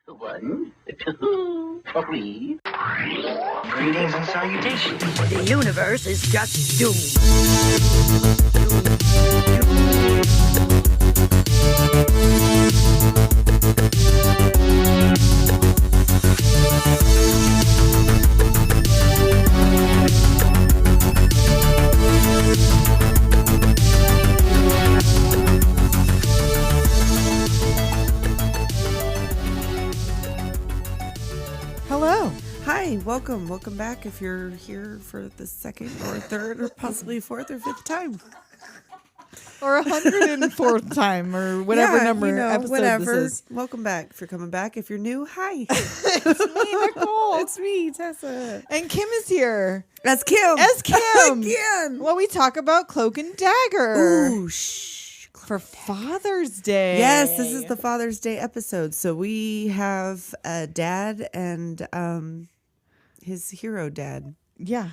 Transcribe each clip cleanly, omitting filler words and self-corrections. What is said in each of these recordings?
1, 2, 3. Greetings and salutations. The universe is just doomed. Hello. Hi, welcome back if you're here for the second or third or possibly fourth or fifth time. Or 104th time or whatever episode whatever. this is. Welcome back. If you're coming back, if you're new, hi. It's me, Nicole. It's me, Tessa. And Kim is here. That's Kim. Again. Well, we talk about Cloak and Dagger. Ooh, For Father's Day. Yes, this is the Father's Day episode. So we have a dad and his hero dad. Yeah.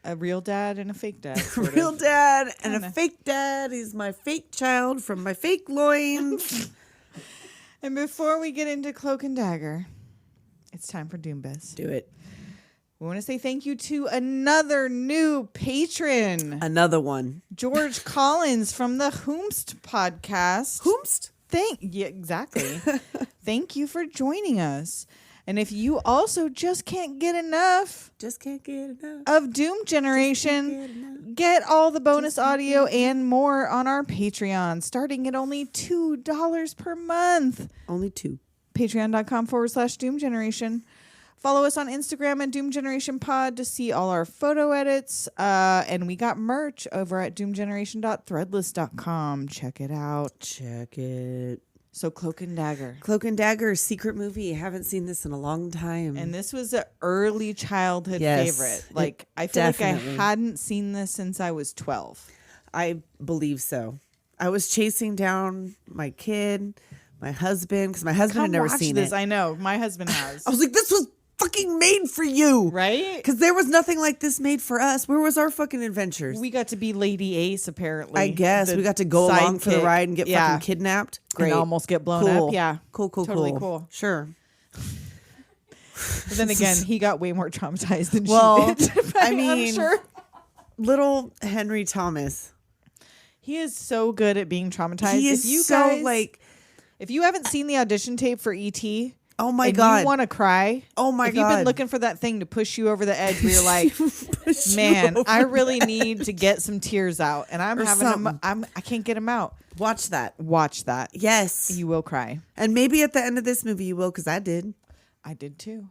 A real dad and a fake dad. A real dad and a fake dad. He's my fake child from my fake loins. And before we get into Cloak and Dagger, it's time for Doom Biz. Do it. We want to say thank you to another new patron. Another one. George Collins from the Whomst podcast. Whomst? Yeah, exactly. Thank you for joining us. And if you also just can't get enough of Doom Generation, get all the bonus audio and more on our Patreon, starting at only $2 per month. Only $2. Patreon.com/Doom Generation. Follow us on Instagram at Doom Generation Pod to see all our photo edits. And we got merch over at doomgeneration.threadless.com. Check it out. Check it. So Cloak and Dagger. Cloak and Dagger, secret movie. I haven't seen this in a long time. And this was an early childhood favorite. Like, I feel definitely. like I hadn't seen this since I was 12. I believe so. I was chasing down my kid, my husband, because my husband had never seen this. it. I know. My husband has. I was like, this was fucking made for you. Right? Because there was nothing like this made for us. Where was our fucking adventures? We got to be Lady Ace, apparently. I guess. We got to go along for the ride and get fucking kidnapped. Great. And almost get blown Cool. up. Yeah. Cool. Totally cool. Sure. But then again, he got way more traumatized than she did. I mean, I'm sure. Little Henry Thomas. He is so good at being traumatized. He is if you haven't seen the audition tape for E.T., oh my God, you want to cry. Oh my God, God, you've been looking for that thing to push you over the edge where you're like, man, I really need to get some tears out, and I'm having them. I can't get them out. Watch that. Yes, you will cry, and maybe at the end of this movie you will, because I did. I did too.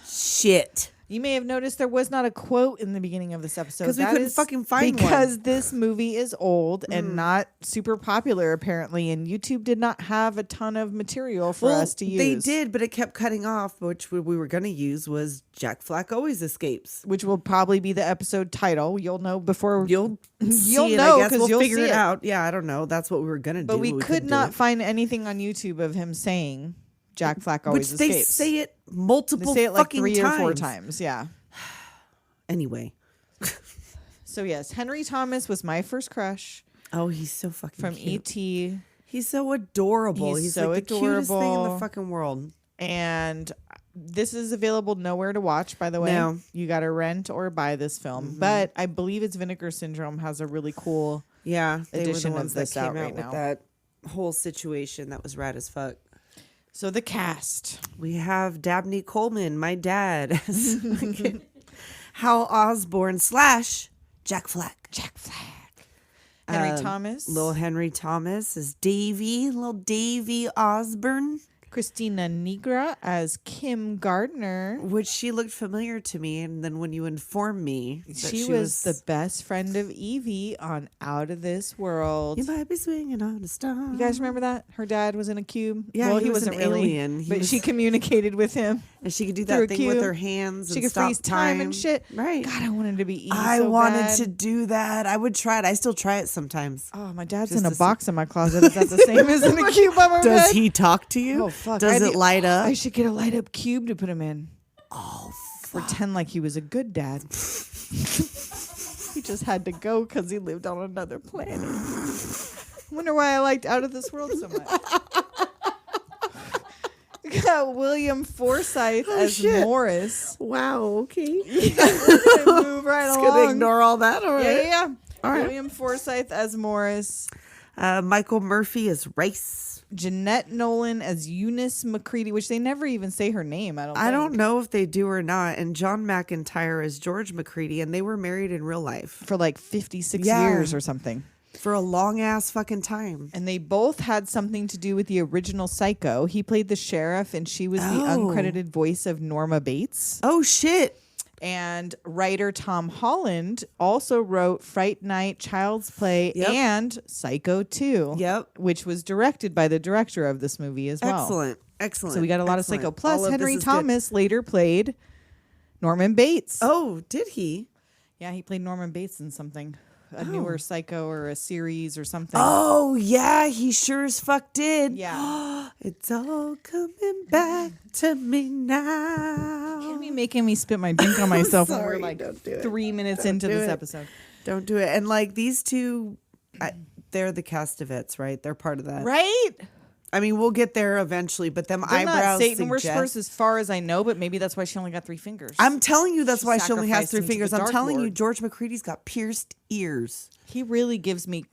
Shit. You may have noticed there was not a quote in the beginning of this episode. Because we couldn't fucking find one. Because this movie is old and not super popular, apparently. And YouTube did not have a ton of material for us to use. They did, but it kept cutting off. Which we were going to use was Jack Flack Always Escapes. Which will probably be the episode title. You'll know before. You'll know, I guess because we'll you'll figure see it out. Yeah, I don't know. That's what we were going to do. But we could not find anything on YouTube of him saying Jack Flack Always Escapes. Which they say it multiple they say it like fucking 3 times. or 4 times. Yeah. Anyway. So yes, Henry Thomas was my first crush. Oh, he's so fucking from cute. E.T. He's so adorable. He's so like the cutest thing in the fucking world. And this is available nowhere to watch, by the way. No. You got to rent or buy this film. Mm-hmm. But I believe it's Vinegar Syndrome has a really cool edition of this out right now. With that whole situation that was rad as fuck. So the cast. We have Dabney Coleman, my dad. Hal Osborne / Jack Flack. Henry Thomas. Little Henry Thomas is little Davey Osborne. Christina Nigra as Kim Gardner. Which she looked familiar to me, and then when you informed me that she was the best friend of Evie on Out of This World. You might be swinging on a star. You guys remember that? Her dad was in a cube. Yeah, well, he wasn't an really, alien. but she communicated with him. And she could do that thing with her hands. She and could stop freeze time and shit. Right. God, I wanted to be Evie I so wanted bad. to do that. I would try it. I still try it sometimes. Oh, my dad's Just in a to box in my closet. Is that the same as in a cube on my bed? Does he talk to you? Oh, fuck. Does it light up? I should get a light up cube to put him in. Oh, fuck. Pretend like he was a good dad. He just had to go because he lived on another planet. wonder why I liked Out of This World so much. We got William Forsythe as Morris. Wow, okay. We're gonna move right Just along. gonna ignore all that. All right. Yeah. All right. William Forsythe as Morris. Michael Murphy as Rice. Jeanette Nolan as Eunice McCready, which they never even say her name. I don't know if they do or not. And John McIntyre as George McCready, and they were married in real life for like 56 years or something. For a long ass fucking time. And they both had something to do with the original Psycho. He played the sheriff and she was the uncredited voice of Norma Bates. Oh, shit. And writer Tom Holland also wrote Fright Night, Child's Play, and Psycho 2. Yep. Which was directed by the director of this movie as well. Excellent. So we got a lot of Psycho. Plus, Henry Thomas later played Norman Bates. Oh, did he? Yeah, he played Norman Bates in something. A newer Psycho or a series or something. Oh, yeah, he sure as fuck did. Yeah. It's all coming back to me now. Can't be making me spit my drink on myself when Sorry, we're like don't do it. 3 minutes into this episode. Don't do it. And like these two, they're the Castavetes, right? They're part of that. Right? I mean, we'll get there eventually, but them They're eyebrows not Satan suggest... worshippers as far as I know, but maybe that's why she only got 3 fingers. I'm telling you that's She why she only has sacrificed 3 them to fingers. the I'm Dark telling you, Lord. George McCready's got pierced ears. He really gives me...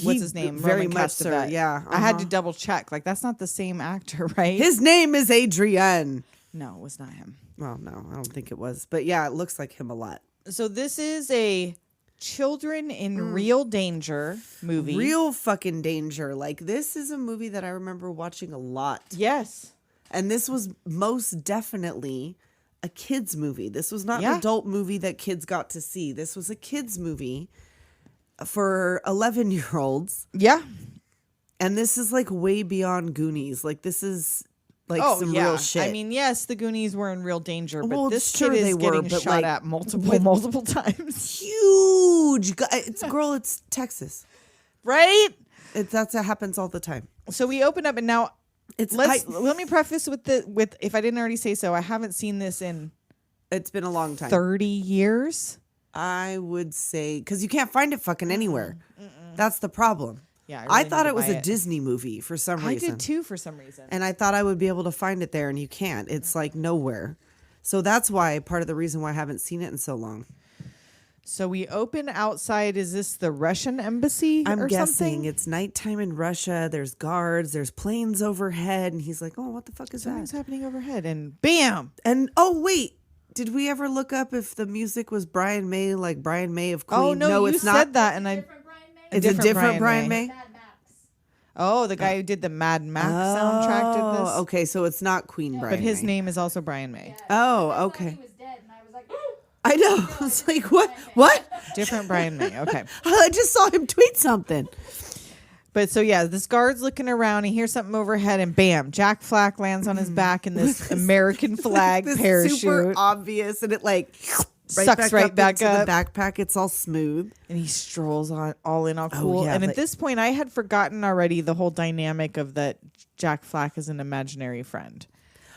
What's his name? Very Roman much, sir. Castevet. Yeah. I had to double check. Like, that's not the same actor, right? His name is Adrian. No, it was not him. Well, no, I don't think it was. But yeah, it looks like him a lot. So this is a children in real danger movie. Real fucking danger. Like, this is a movie that I remember watching a lot. Yes. And this was most definitely a kid's movie. This was not an adult movie that kids got to see. This was a kid's movie for 11-year-olds. Yeah. And this is like way beyond Goonies. Like, this is like some real shit. I mean, yes, the Goonies were in real danger, but Well, this sure kid they is were, getting but, shot like, at multiple times. Huge. It's Texas. Right? That happens all the time. So we open up and now let me preface with if I didn't already say so, I haven't seen this in it's been a long time. 30 years. I would say because you can't find it fucking anywhere. That's the problem. Yeah, I thought it was a Disney movie for some reason. I did too for some reason. And I thought I would be able to find it there, and you can't. It's like nowhere. So that's why part of the reason why I haven't seen it in so long. So we open outside. Is this the Russian embassy? I'm guessing something? it's nighttime in Russia. There's guards. There's planes overhead, and he's like, "Oh, what the fuck is Something's that?" happening overhead, and bam! And oh wait, did we ever look up if the music was Brian May, like Brian May of Queen? Oh no, you it's said not. that, and I. It's a different Brian May. Oh, the guy who did the Mad Max soundtrack did this. Okay, so it's not Queen Brian. But his May. name is also Brian May. Oh, okay. I know. I was like, what? What? Different Brian May. Okay. I just saw him tweet something. But so, yeah, this guard's looking around. He hears something overhead, and bam, Jack Flack lands on his back in this American flag this parachute. Super obvious, and it like sucks right back into up. the backpack. It's all smooth. And he strolls on all in all cool. yeah, and but- at this point, I had forgotten already the whole dynamic of that Jack Flack is an imaginary friend.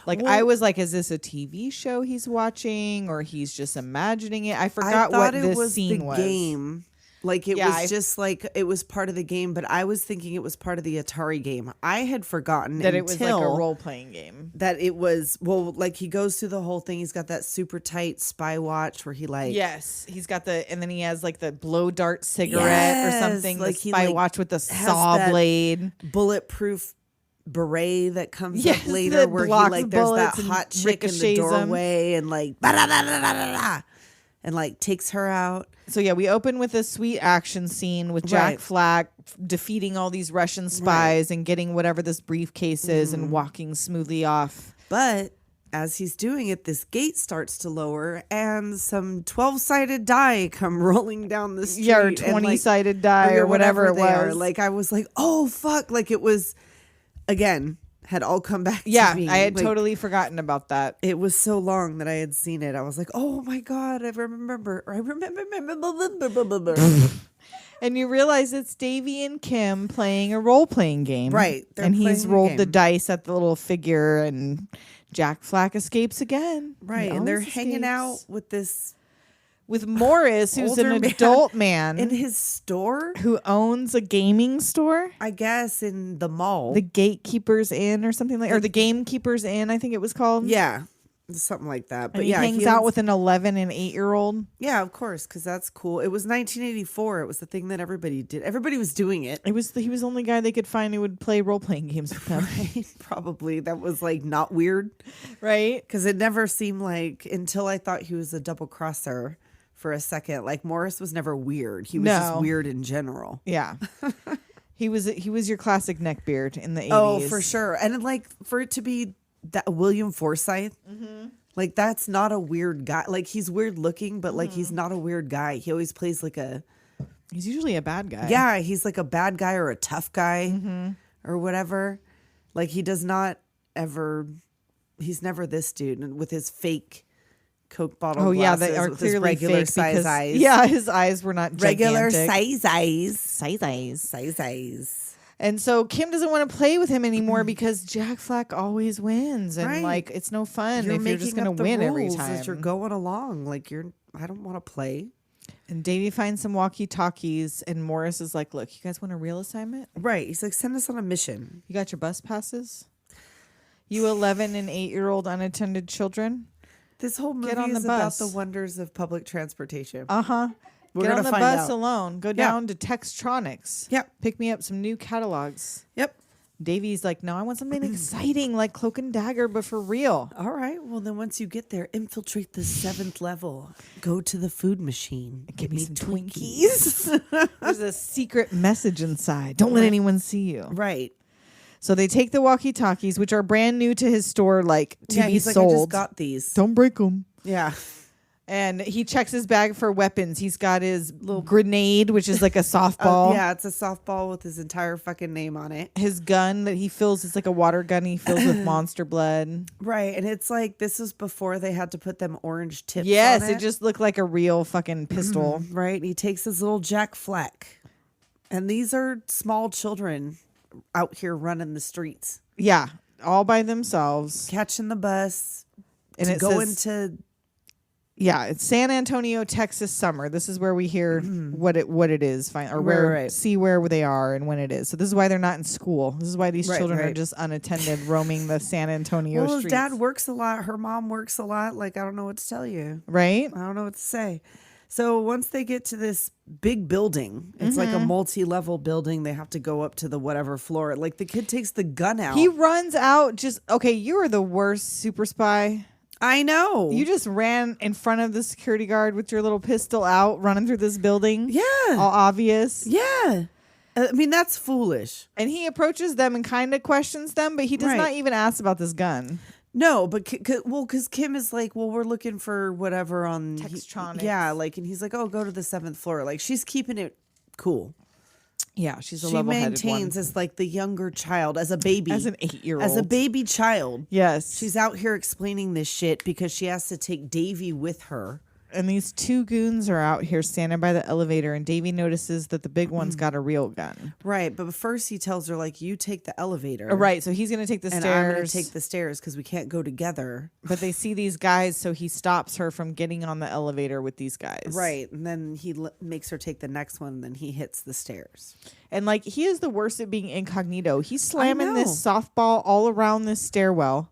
Like, Well- I was like, is this a TV show he's watching or he's just imagining it? I forgot I what thought it this was scene the was. game. Like it Yeah, was just like it was part of the game, but I was thinking it was part of the Atari game. I had forgotten That it was like a until role-playing game. that it was like he goes through the whole thing. He's got that super tight spy watch where he like Yes, he's got and then he has like the blow dart cigarette Yes, or something. like the he, spy like, watch with the has saw that blade. bulletproof beret that comes Yes, up later that where he blocks like there's that bullets and hot chick in the ricochets 'em. doorway and like ba-da-da-da-da-da-da, and like takes her out. So yeah, we open with a sweet action scene with Jack Right. Flack defeating all these Russian spies and getting whatever this briefcase is and walking smoothly off. But as he's doing it, this gate starts to lower and some 12-sided die come rolling down the street. Yeah, or and, 20-sided die or whatever it they are. was. Like I was like, oh fuck. Like it was again, had all come back Yeah, to me. I had Like, totally forgotten about that. it was so long that I had seen it. I was like, oh my God, I remember. And you realize it's Davey and Kim playing a role-playing game. Right, they're And he's playing a rolled the game. dice at the little figure and Jack Flack escapes again. Right. He And they're always hanging out escapes. with this with Morris, who's Older an man adult man in his store, who owns a gaming store. I guess in the mall, The Gatekeepers Inn or something or the Gamekeepers Inn, I think it was called. Yeah, something like that. But and he hangs out with an 11 and 8-year-old. Yeah, of course, because that's cool. It was 1984. It was the thing that everybody did. Everybody was doing it. He was the only guy they could find who would play role-playing games with them. Right? Probably. That was like not weird. Right? Because it never seemed like, until I thought he was a double crosser for a second, like Morris was never weird. He was just weird in general. Yeah. He was your classic neckbeard in the 80s. Oh, for sure. And like for it to be that William Forsythe, like that's not a weird guy. Like he's weird looking, but like he's not a weird guy. He always plays like he's usually a bad guy. Yeah, he's like a bad guy or a tough guy or whatever. Like he does not ever, he's never this dude. And with his fake Coke bottle glasses, they are with clearly his regular fake size because, eyes. Yeah, his eyes were not regular gigantic. size eyes. And so Kim doesn't want to play with him anymore because Jack Flack always wins, and like it's no fun if you're just going to win every time. As you're going along, like I don't want to play. And Davey finds some walkie-talkies, and Morris is like, "Look, you guys want a real assignment?" Right? He's like, "Send us on a mission. You got your bus passes? You 11 and 8-year-old unattended children? This whole movie is about the wonders of public transportation. We're Get on gonna the find bus out. alone. Go down to Textronics. Yep. Pick me up some new catalogs. Yep. Davey's like, no, I want something exciting like Cloak and Dagger, but for real. All right. Well, then once you get there, infiltrate the 7th level. Go to the food machine. Give me some Twinkies. There's a secret message inside. Don't let anyone see you. Right. So they take the walkie-talkies, which are brand new to his store, like to be he's sold. Like, I just got these. Don't break them. Yeah. And he checks his bag for weapons. He's got his little grenade, which is like a softball. Yeah, it's a softball with his entire fucking name on it. His gun that he fills is like a water gun he fills with monster blood. Right. And it's like, this was before they had to put them orange tips Yes, on it. it just looked like a real fucking pistol. Right. And he takes his little Jack Flack. And these are small children out here running the streets. Yeah, all by themselves. Catching the bus. And to it go says, into... Yeah, it's San Antonio, Texas summer. This is where we hear what it is, or where see where they are and when it is. So this is why they're not in school. This is why these children are just unattended, roaming the San Antonio streets. His dad works a lot. Her mom works a lot. Like, I don't know what to tell you. Right? I don't know what to say. So once they get to this big building, it's like a multi-level building. They have to go up to the whatever floor. Like the kid takes the gun out. He runs out. You are the worst super spy. I know. You just ran in front of the security guard with your little pistol out, running through this building. Yeah. All obvious. Yeah. I mean, that's foolish. And he approaches them and kind of questions them, but he does not even ask about this gun. No, but because Kim is like, well, we're looking for whatever on Textronics. and he's like, oh, go to the 7th floor. Like, she's keeping it cool. Yeah, she's a she level-headed maintains one. as like the younger child, as a baby, as an 8-year-old, as a baby child. Yes, she's out here explaining this shit because she has to take Davey with her. And these two goons are out here standing by the elevator, and Davey notices that the big one's got a real gun. Right, but first he tells her, like, you take the elevator. Right, so he's going to take the stairs. And I'm going to take the stairs because we can't go together. But they see these guys, so he stops her from getting on the elevator with these guys. Right, and then he makes her take the next one, and then he hits the stairs. And, like, he is the worst at being incognito. He's slamming this softball all around this stairwell.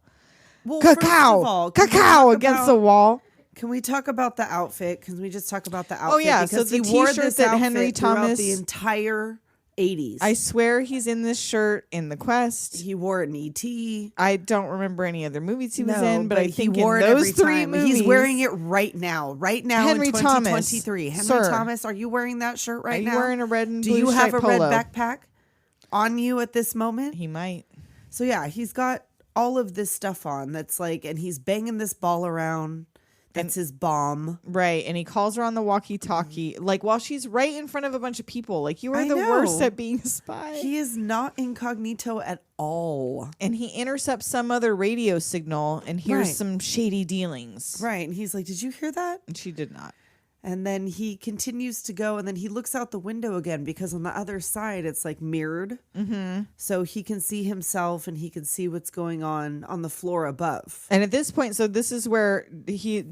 Well, cacao against the wall. Can we talk about the outfit? Can we just talk about the outfit? Oh, yeah. Because so the he wore T-shirt this that outfit Henry throughout Thomas... the entire 80s. I swear he's in this shirt in The Quest. He wore it in E.T. I don't remember any other movies he was in, but I think he wore in it those every three time. movies... He's wearing it right now. Right now Henry in 2023. Thomas, Henry Thomas, are you wearing that shirt right now? Are you wearing a red and blue Do you have a polo? red backpack on you at this moment? He might. So yeah, he's got all of this stuff on that's like, and he's banging this ball around. That's his bomb. Right. And he calls her on the walkie-talkie, like while she's right in front of a bunch of people. Like, you are the worst at being a spy. He is not incognito at all. And he intercepts some other radio signal and hears some shady dealings. Right. And he's like, did you hear that? And she did not. And then he continues to go, and then he looks out the window again because on the other side it's like mirrored. Mm-hmm. So he can see himself and he can see what's going on the floor above. And at this point, so this is where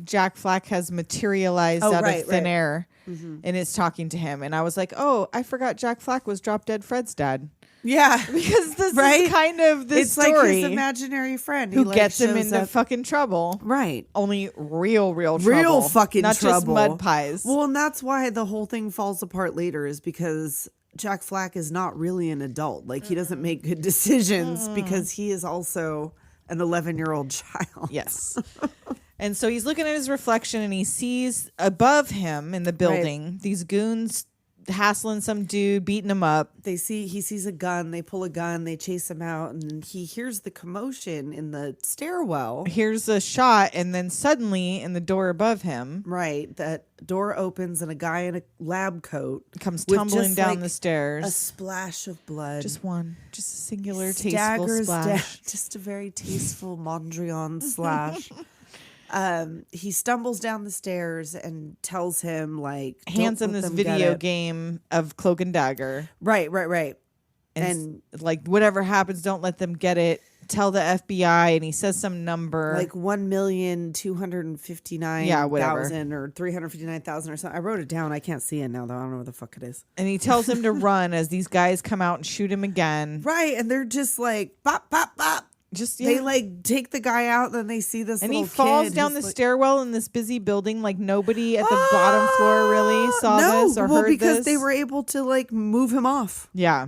Jack Flack has materialized out of thin air and is talking to him. And I was like, oh, I forgot Jack Flack was Drop Dead Fred's dad. Yeah. Because this is kind of this story. It's like his imaginary friend who gets him into fucking trouble. Right. Only real trouble. Real fucking not trouble. Not just mud pies. Well, and that's why the whole thing falls apart later is because Jack Flack is not really an adult. Like, he doesn't make good decisions because he is also an 11-year-old child. Yes. And so he's looking at his reflection and he sees above him in the building these goons hassling some dude, beating him up. He sees a gun, they pull a gun, they chase him out, and he hears the commotion in the stairwell. Here's a shot, and then suddenly in the door above him. Right, that door opens and a guy in a lab coat comes tumbling down the stairs. A splash of blood. Just a singular tasteful splash. Just a very tasteful Mondrian slash. He stumbles down the stairs and tells him, like, hands him this video game of Cloak and Dagger. Right. And like, whatever happens, don't let them get it. Tell the FBI, and he says some number like 1,259,000 or 359,000 or something. I wrote it down. I can't see it now though. I don't know where the fuck it is. And he tells him to run as these guys come out and shoot him again. Right, and they're just like bop bop bop. They like take the guy out, then they see this, and little he falls kid down the stairwell in this busy building. Like nobody at the bottom floor really saw this or heard this. Because they were able to like move him off. Yeah.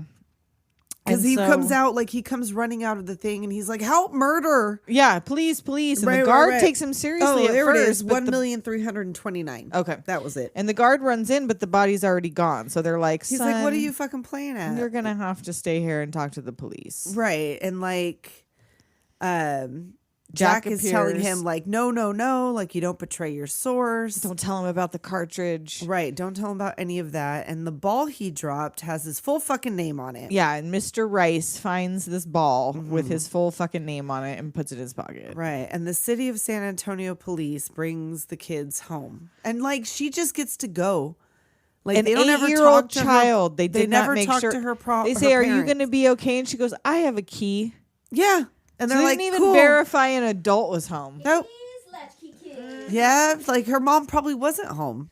Because he comes out, like he comes running out of the thing and he's like, help, murder. Yeah, police. And the guard takes him seriously at there first. It is, 1,329,000. Okay. That was it. And the guard runs in, but the body's already gone. So they're like, he's like, what are you fucking playing at? You're going to have to stay here and talk to the police. Right. And like, Jack is telling him like, no, like you don't betray your source. Don't tell him about the cartridge. Right. Don't tell him about any of that. And the ball he dropped has his full fucking name on it. Yeah. And Mr. Rice finds this ball with his full fucking name on it and puts it in his pocket. Right. And the city of San Antonio police brings the kids home. And like, she just gets to go. Like an they don't ever 8-year-old talk to child. They never talk make sure. To her they say, are you going to be okay? And she goes, I have a key. Yeah. And so they're they like, didn't even cool. verify an adult was home. Nope. Yeah, like her mom probably wasn't home.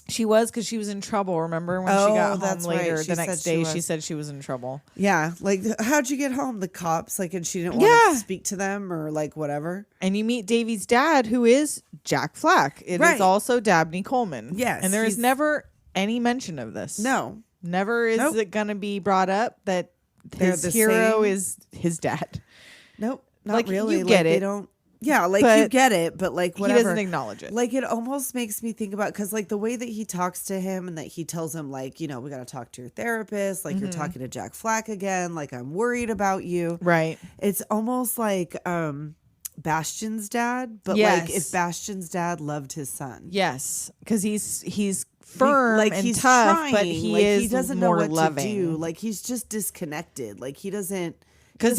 She was because she was in trouble. Remember when she got home later right. the next day? She said she was in trouble. Yeah, like how'd you get home? The cops, like, and she didn't want to speak to them or like whatever. And you meet Davey's dad, who is Jack Flack. It is also Dabney Coleman. Yes, and there is never any mention of this. No, never is it going to be brought up that his hero is his dad. Nope, not like, really. You get it. They don't. Yeah, like you get it, but like whatever. He doesn't acknowledge it. Like it almost makes me think about because like the way that he talks to him and that he tells him like, you know, we got to talk to your therapist. Like you're talking to Jack Flack again. Like I'm worried about you. Right. It's almost like Bastion's dad, but like if Bastion's dad loved his son. Yes, because he's firm and he's tough, trying, but he doesn't more know what loving. to do. Like he's just disconnected. Like he doesn't. Because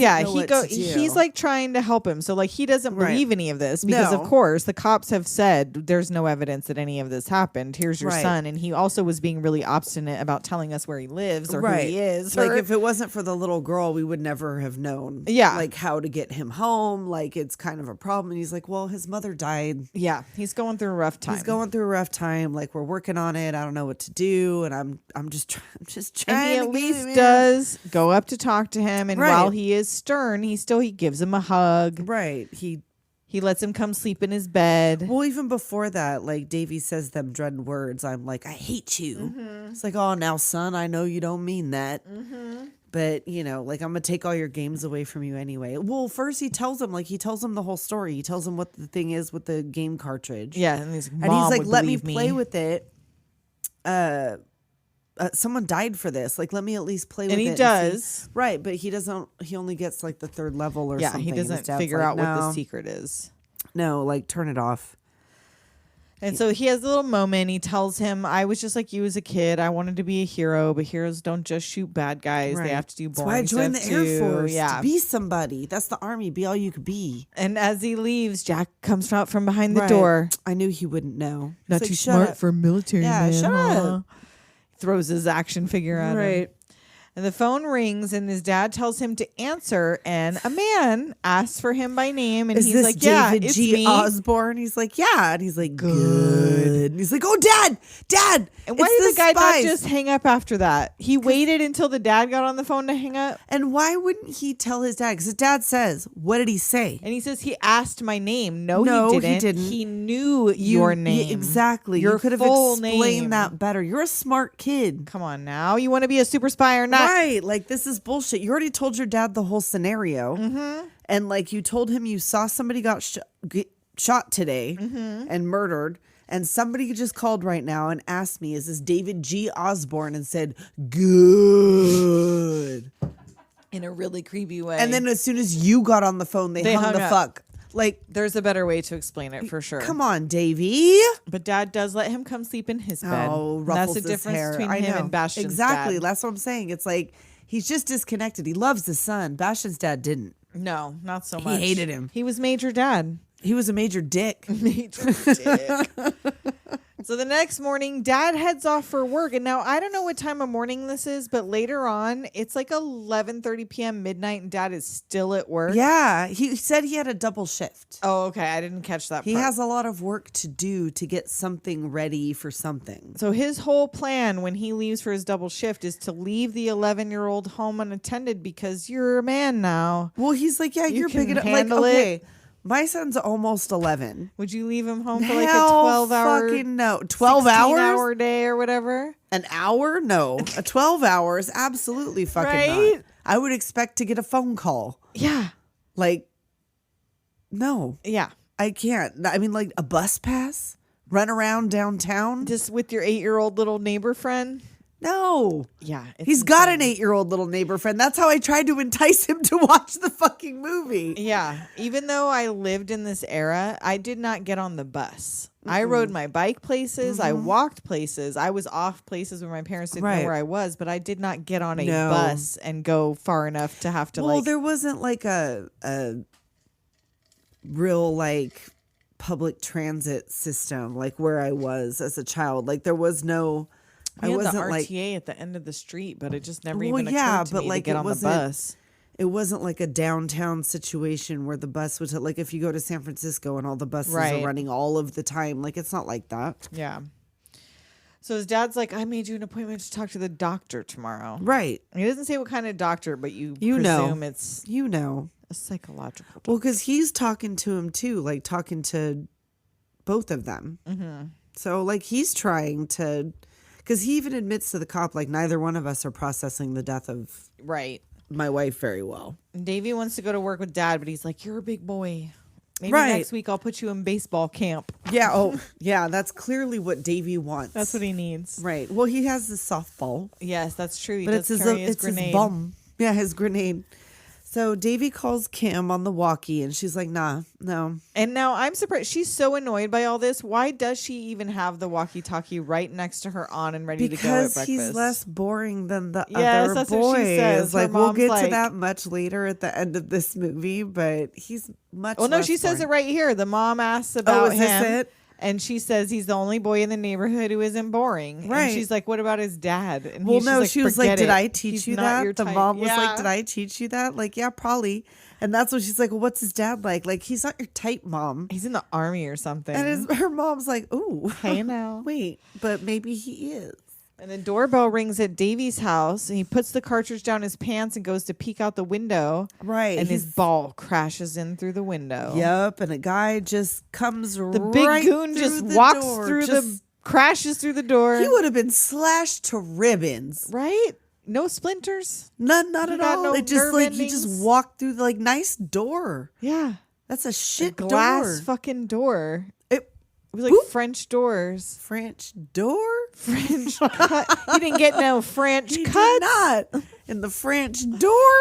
he's like trying to help him. So like he doesn't believe any of this because of course the cops have said there's no evidence that any of this happened. Here's your son. And he also was being really obstinate about telling us where he lives or who he is. Like if it wasn't for the little girl, we would never have known like how to get him home. Like it's kind of a problem. And he's like, well, his mother died. Yeah. He's going through a rough time. Like we're working on it. I don't know what to do. And I'm just trying. And he at least does go up to talk to him. And while he is stern, he gives him a hug. Right. He lets him come sleep in his bed. Well, even before that, like Davey says them dread words. I'm like, I hate you. It's like, oh, now son, I know you don't mean that. But, you know, like I'm going to take all your games away from you anyway. Well, first he tells him the whole story. He tells him what the thing is with the game cartridge. Yeah. And he's like, let me play with it. Someone died for this. Like, let me at least play with it. And he does. Right, but he doesn't. He only gets like the third level or something. Yeah, he doesn't figure out what the secret is. No, like turn it off. And so he has a little moment. He tells him, I was just like you as a kid. I wanted to be a hero, but heroes don't just shoot bad guys. Right. They have to do That's boring why I joined the stuff Air too. Force. Yeah. To be somebody. That's the Army. Be all you could be. And as he leaves, Jack comes out from behind the Right. door. I knew he wouldn't know. Not He's too like, "Shut smart up." for a military man. Shut huh? up. Throws his action figure at him. Right. And the phone rings, and his dad tells him to answer. And a man asks for him by name, and Is he's this like, "Yeah, David it's G. me." Osborne? He's like, yeah. And he's like, good. And he's like, oh, Dad. And why it's did the guy spies. not just hang up after that? He waited until the dad got on the phone to hang up. And why wouldn't he tell his dad? Because his dad says, what did he say? And he says he asked my name. No, No, he he didn't. didn't. He knew your name. Yeah, exactly. Your You could have full explained name. that better. You're a smart kid. Come on now. You want to be a super spy or not? Right. Like, this is bullshit. You already told your dad the whole scenario. Mm-hmm. And, like, you told him you saw somebody got shot today and murdered. And somebody just called right now and asked me, is this David G. Osborne? And said, good. In a really creepy way. And then as soon as you got on the phone, they hung the up. fuck. Like, There's a better way to explain it for sure. come on, Davey. But dad does let him come sleep in his bed. Oh, And ruffles that's the his difference hair. between I him know. and Bastion's Exactly. dad. That's what I'm saying. It's like he's just disconnected. He loves his son. Bastion's dad didn't. No, not so He much. hated him. He was Major Dad. He was a major dick. Major dick. So the next morning, Dad heads off for work. And now I don't know what time of morning this is, but later on, it's like 11:30 p.m. midnight, and Dad is still at work. Yeah. He said he had a double shift. Oh, okay. I didn't catch that He part. has a lot of work to do to get something ready for something. So his whole plan when he leaves for his double shift is to leave the 11-year-old home unattended because you're a man now. Well, he's like, yeah, You you're can big enough. Like, handle it. okay, my son's almost 11. Would you leave him home for like a Hell 12-hour, fucking no. 12 hours? 16-hour day or whatever? An hour? No. 12 hours? Absolutely fucking Right? not. I would expect to get a phone call. Yeah. Like, no, Yeah. I can't. I mean, like a bus pass? Run around downtown? Just with your 8-year-old little neighbor friend? No. Yeah. it's He's got an insane. 8-year-old little neighbor friend. That's how I tried to entice him to watch the fucking movie. Yeah. Even though I lived in this era, I did not get on the bus. I rode my bike places. I walked places. I was off places where my parents didn't know Right. where I was, but I did not get on a No. bus and go far enough to have to Well, like. there wasn't like a real like public transit system like where I was as a child. Like there was no. We I had the wasn't like. RTA at the end of the street, but it just never Well, even yeah, occurred to but, me like, to get it on the wasn't- bus. It wasn't like a downtown situation where the bus would like if you go to San Francisco and all the buses Right. are running all of the time. Like it's not like that. Yeah. So his dad's like, I made you an appointment to talk to the doctor tomorrow. Right. He doesn't say what kind of doctor, but you know. presume it's You know. a psychological doctor. Well, because he's talking to him too, like talking to both of them. Mm-hmm. So like he's trying to, because he even admits to the cop like neither one of us are processing the death of Right. my wife very well. Davey wants to go to work with Dad, but he's like, you're a big boy. Maybe Right. next week I'll put you in baseball camp. Yeah. Oh, yeah. That's clearly what Davey wants. That's what he needs. Right. Well, he has this softball, Yes, that's true. He but does it's carry his it's grenade. his bomb. Yeah, his grenade. So Davey calls Kim on the walkie, and she's like, "Nah, no." And now I'm surprised. She's so annoyed by all this. Why does she even have the walkie-talkie right next to her on and ready to go at Because breakfast? he's less boring than the Yes, other that's boys. what she says. Her Like we'll mom's get like- to that much later at the end of this movie, but he's much. Well, no, less she says it boring. right here. The mom asks about is this him. it? And she says he's the only boy in the neighborhood who isn't boring. Right. And she's like, what about his dad? And Well, she's no, like, she was like, "Forget "Did it. I teach He's you not your that?" The type." mom was Yeah. like, "Did I teach you that?" Like, yeah, probably. And that's what she's like. Well, what's his dad like? Like, he's not your type, mom. He's in the army or something. And her mom's like, "Ooh, Hey now. wait, but maybe he is." And the doorbell rings at Davey's house, and he puts the cartridge down his pants and goes to peek out the window. Right. And his ball crashes in through the window. Yep. And a guy just comes The right big goon through just the walks door, through just- crashes through the door. He would have been slashed to ribbons. Right? No splinters. Not He at got all. no It just nerve like he just endings? walked through the like nice door. Yeah. That's a shit Glass door. fucking door. It, It was like Boop. French doors. French door? French cut. He didn't get no French He cuts. did not. In the French door?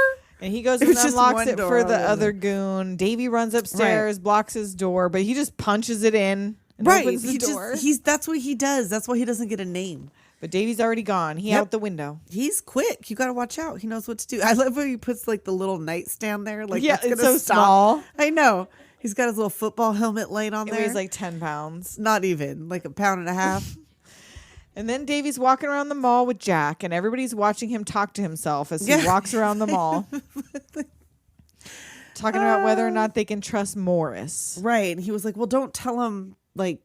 And he goes It and was just unlocks one it door, for the wasn't other it? goon. Davey runs upstairs, blocks his door, but he just punches it in. and Right. opens the door. That's what he does. That's why he doesn't get a name. But Davey's already gone. He out the window. He's quick. You got to watch out. He knows what to do. I love when he puts like the little nightstand there. Like, Yeah, that's it's gonna so stop. small. I know. He's got his little football helmet laying on It there. weighs like 10 pounds. Not even, like a pound and a half. And then Davey's walking around the mall with Jack, and everybody's watching him talk to himself as he walks around the mall. Talking about whether or not they can trust Morris. Right. And he was like, well, don't tell him, like,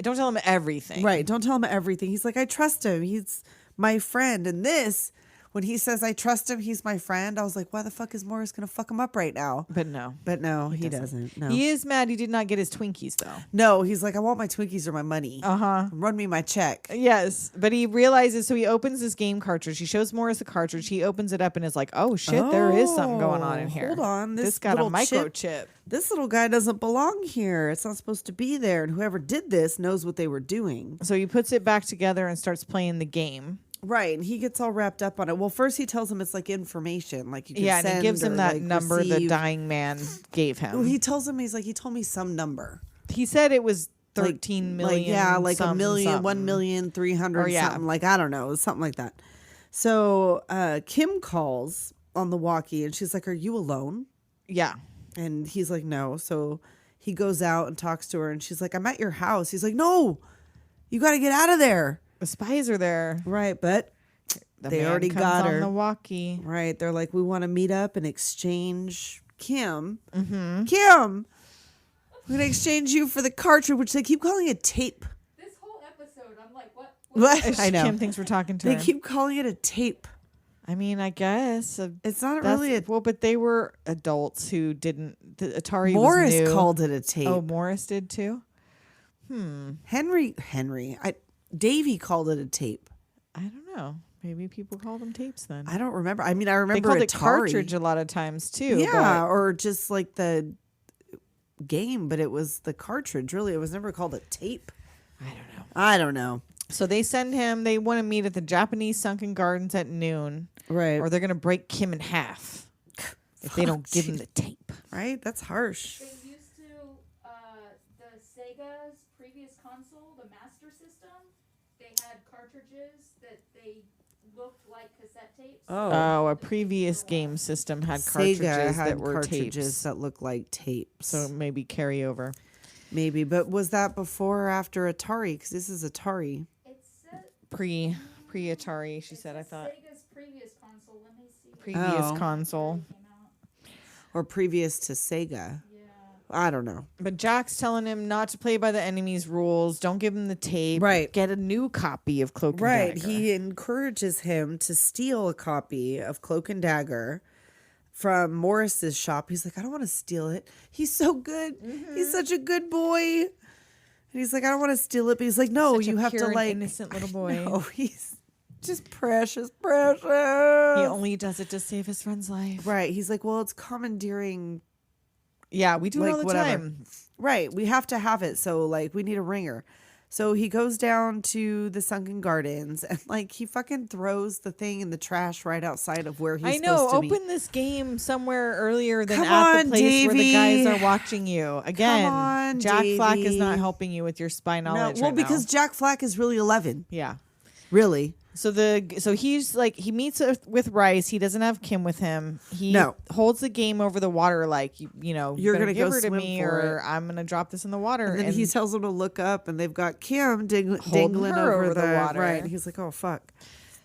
Don't tell him everything. right. Don't tell him everything. He's like, I trust him. He's my friend. And this, when he says, I trust him, he's my friend, I was like, why the fuck is Morris going to fuck him up right now? But no. He doesn't. No. He is mad he did not get his Twinkies, though. No, he's like, I want my Twinkies or my money. Run me my check. Yes, but he realizes, so he opens his game cartridge. He shows Morris the cartridge. He opens it up and is like, oh, shit, there is something going on in here. Hold on. This got a little microchip. This little guy doesn't belong here. It's not supposed to be there. And whoever did this knows what they were doing. So he puts it back together and starts playing the game. Right. And he gets all wrapped up on it. Well, first he tells him it's like information. Like you can Yeah, send and he gives him or, that like, number the receive. dying man gave him. Well, he tells him, he's like, he told me some number. He said it was 13 million. Like, yeah, like some, a million, something. 1,300,000 Or, yeah. something. Like, I don't know, something like that. So Kim calls on the walkie and she's like, are you alone? Yeah. And he's like, no. So he goes out and talks to her and she's like, I'm at your house. He's like, no, you got to get out of there. The spies are there. Right. But The they man already comes got on her. the walkie. Right. They're like, we want to meet up and exchange Kim. Mm-hmm. Kim, we're going to exchange you for the cartridge, which they keep calling it tape. This whole episode, I'm like, what? What? I know. Kim thinks we're talking to They her. keep calling it a tape. I mean, I guess. It's not That's- really a... Well, but they were adults who didn't... The Atari Morris was new. called it a tape. Oh, Morris did too? Davey called it a tape. I don't know. Maybe people call them tapes then. I don't remember. I mean, I They remember called it Atari. cartridge a lot of times too. Yeah, but- or just like the game, but it was the cartridge. Really, it was never called a tape. I don't know. So they send him. They want to meet at the Japanese Sunken Gardens at noon, Right. or they're going to break Kim in half if they don't give him the tape. Right? That's harsh. They used to, the Sega's previous console, the Master System, they had cartridges that they looked like cassette tapes. Oh, a previous game system had cartridges Sega had that were cartridges tapes. that looked like tapes. So maybe carry over. Maybe, but was that before or after Atari? Because this is Atari. It said Pre Atari, she said. I thought Sega's previous console. Let me see. previous Oh. console. Came out. Or previous to Sega. Yeah. I don't know. But Jack's telling him not to play by the enemy's rules. Don't give him the tape. Right. Get a new copy of Cloak Right. and Dagger. He encourages him to steal a copy of Cloak and Dagger from Morris's shop. He's like, I don't want to steal it. He's so good. He's such a good boy. And he's like, I don't want to steal it. But he's like, no, Such a you have pure to and like. innocent little boy. Oh, he's just precious, precious. He only does it to save his friend's life. Right. He's like, well, it's commandeering. Yeah, we do it Like, all the whatever. time. Right. We have to have it. So, like, we need a ringer. So he goes down to the Sunken Gardens and, like, he fucking throws the thing in the trash right outside of where he's I know. supposed to be. Open this game somewhere earlier than Come at on, the place where the Davey. guys are watching you. Again, on, Jack Flack is Davey. not helping you with your spy No, knowledge. well, right because now. Jack Flack is really 11. Yeah. Really. So he's like, he meets with Rice. He doesn't have Kim with him. He No. holds the game over the water, like you know, You're better gonna give go her to swim me, for or it. I'm gonna drop this in the water. And then he tells him to look up, and they've got Kim dangling her over over the water. Right. And he's like, oh, fuck.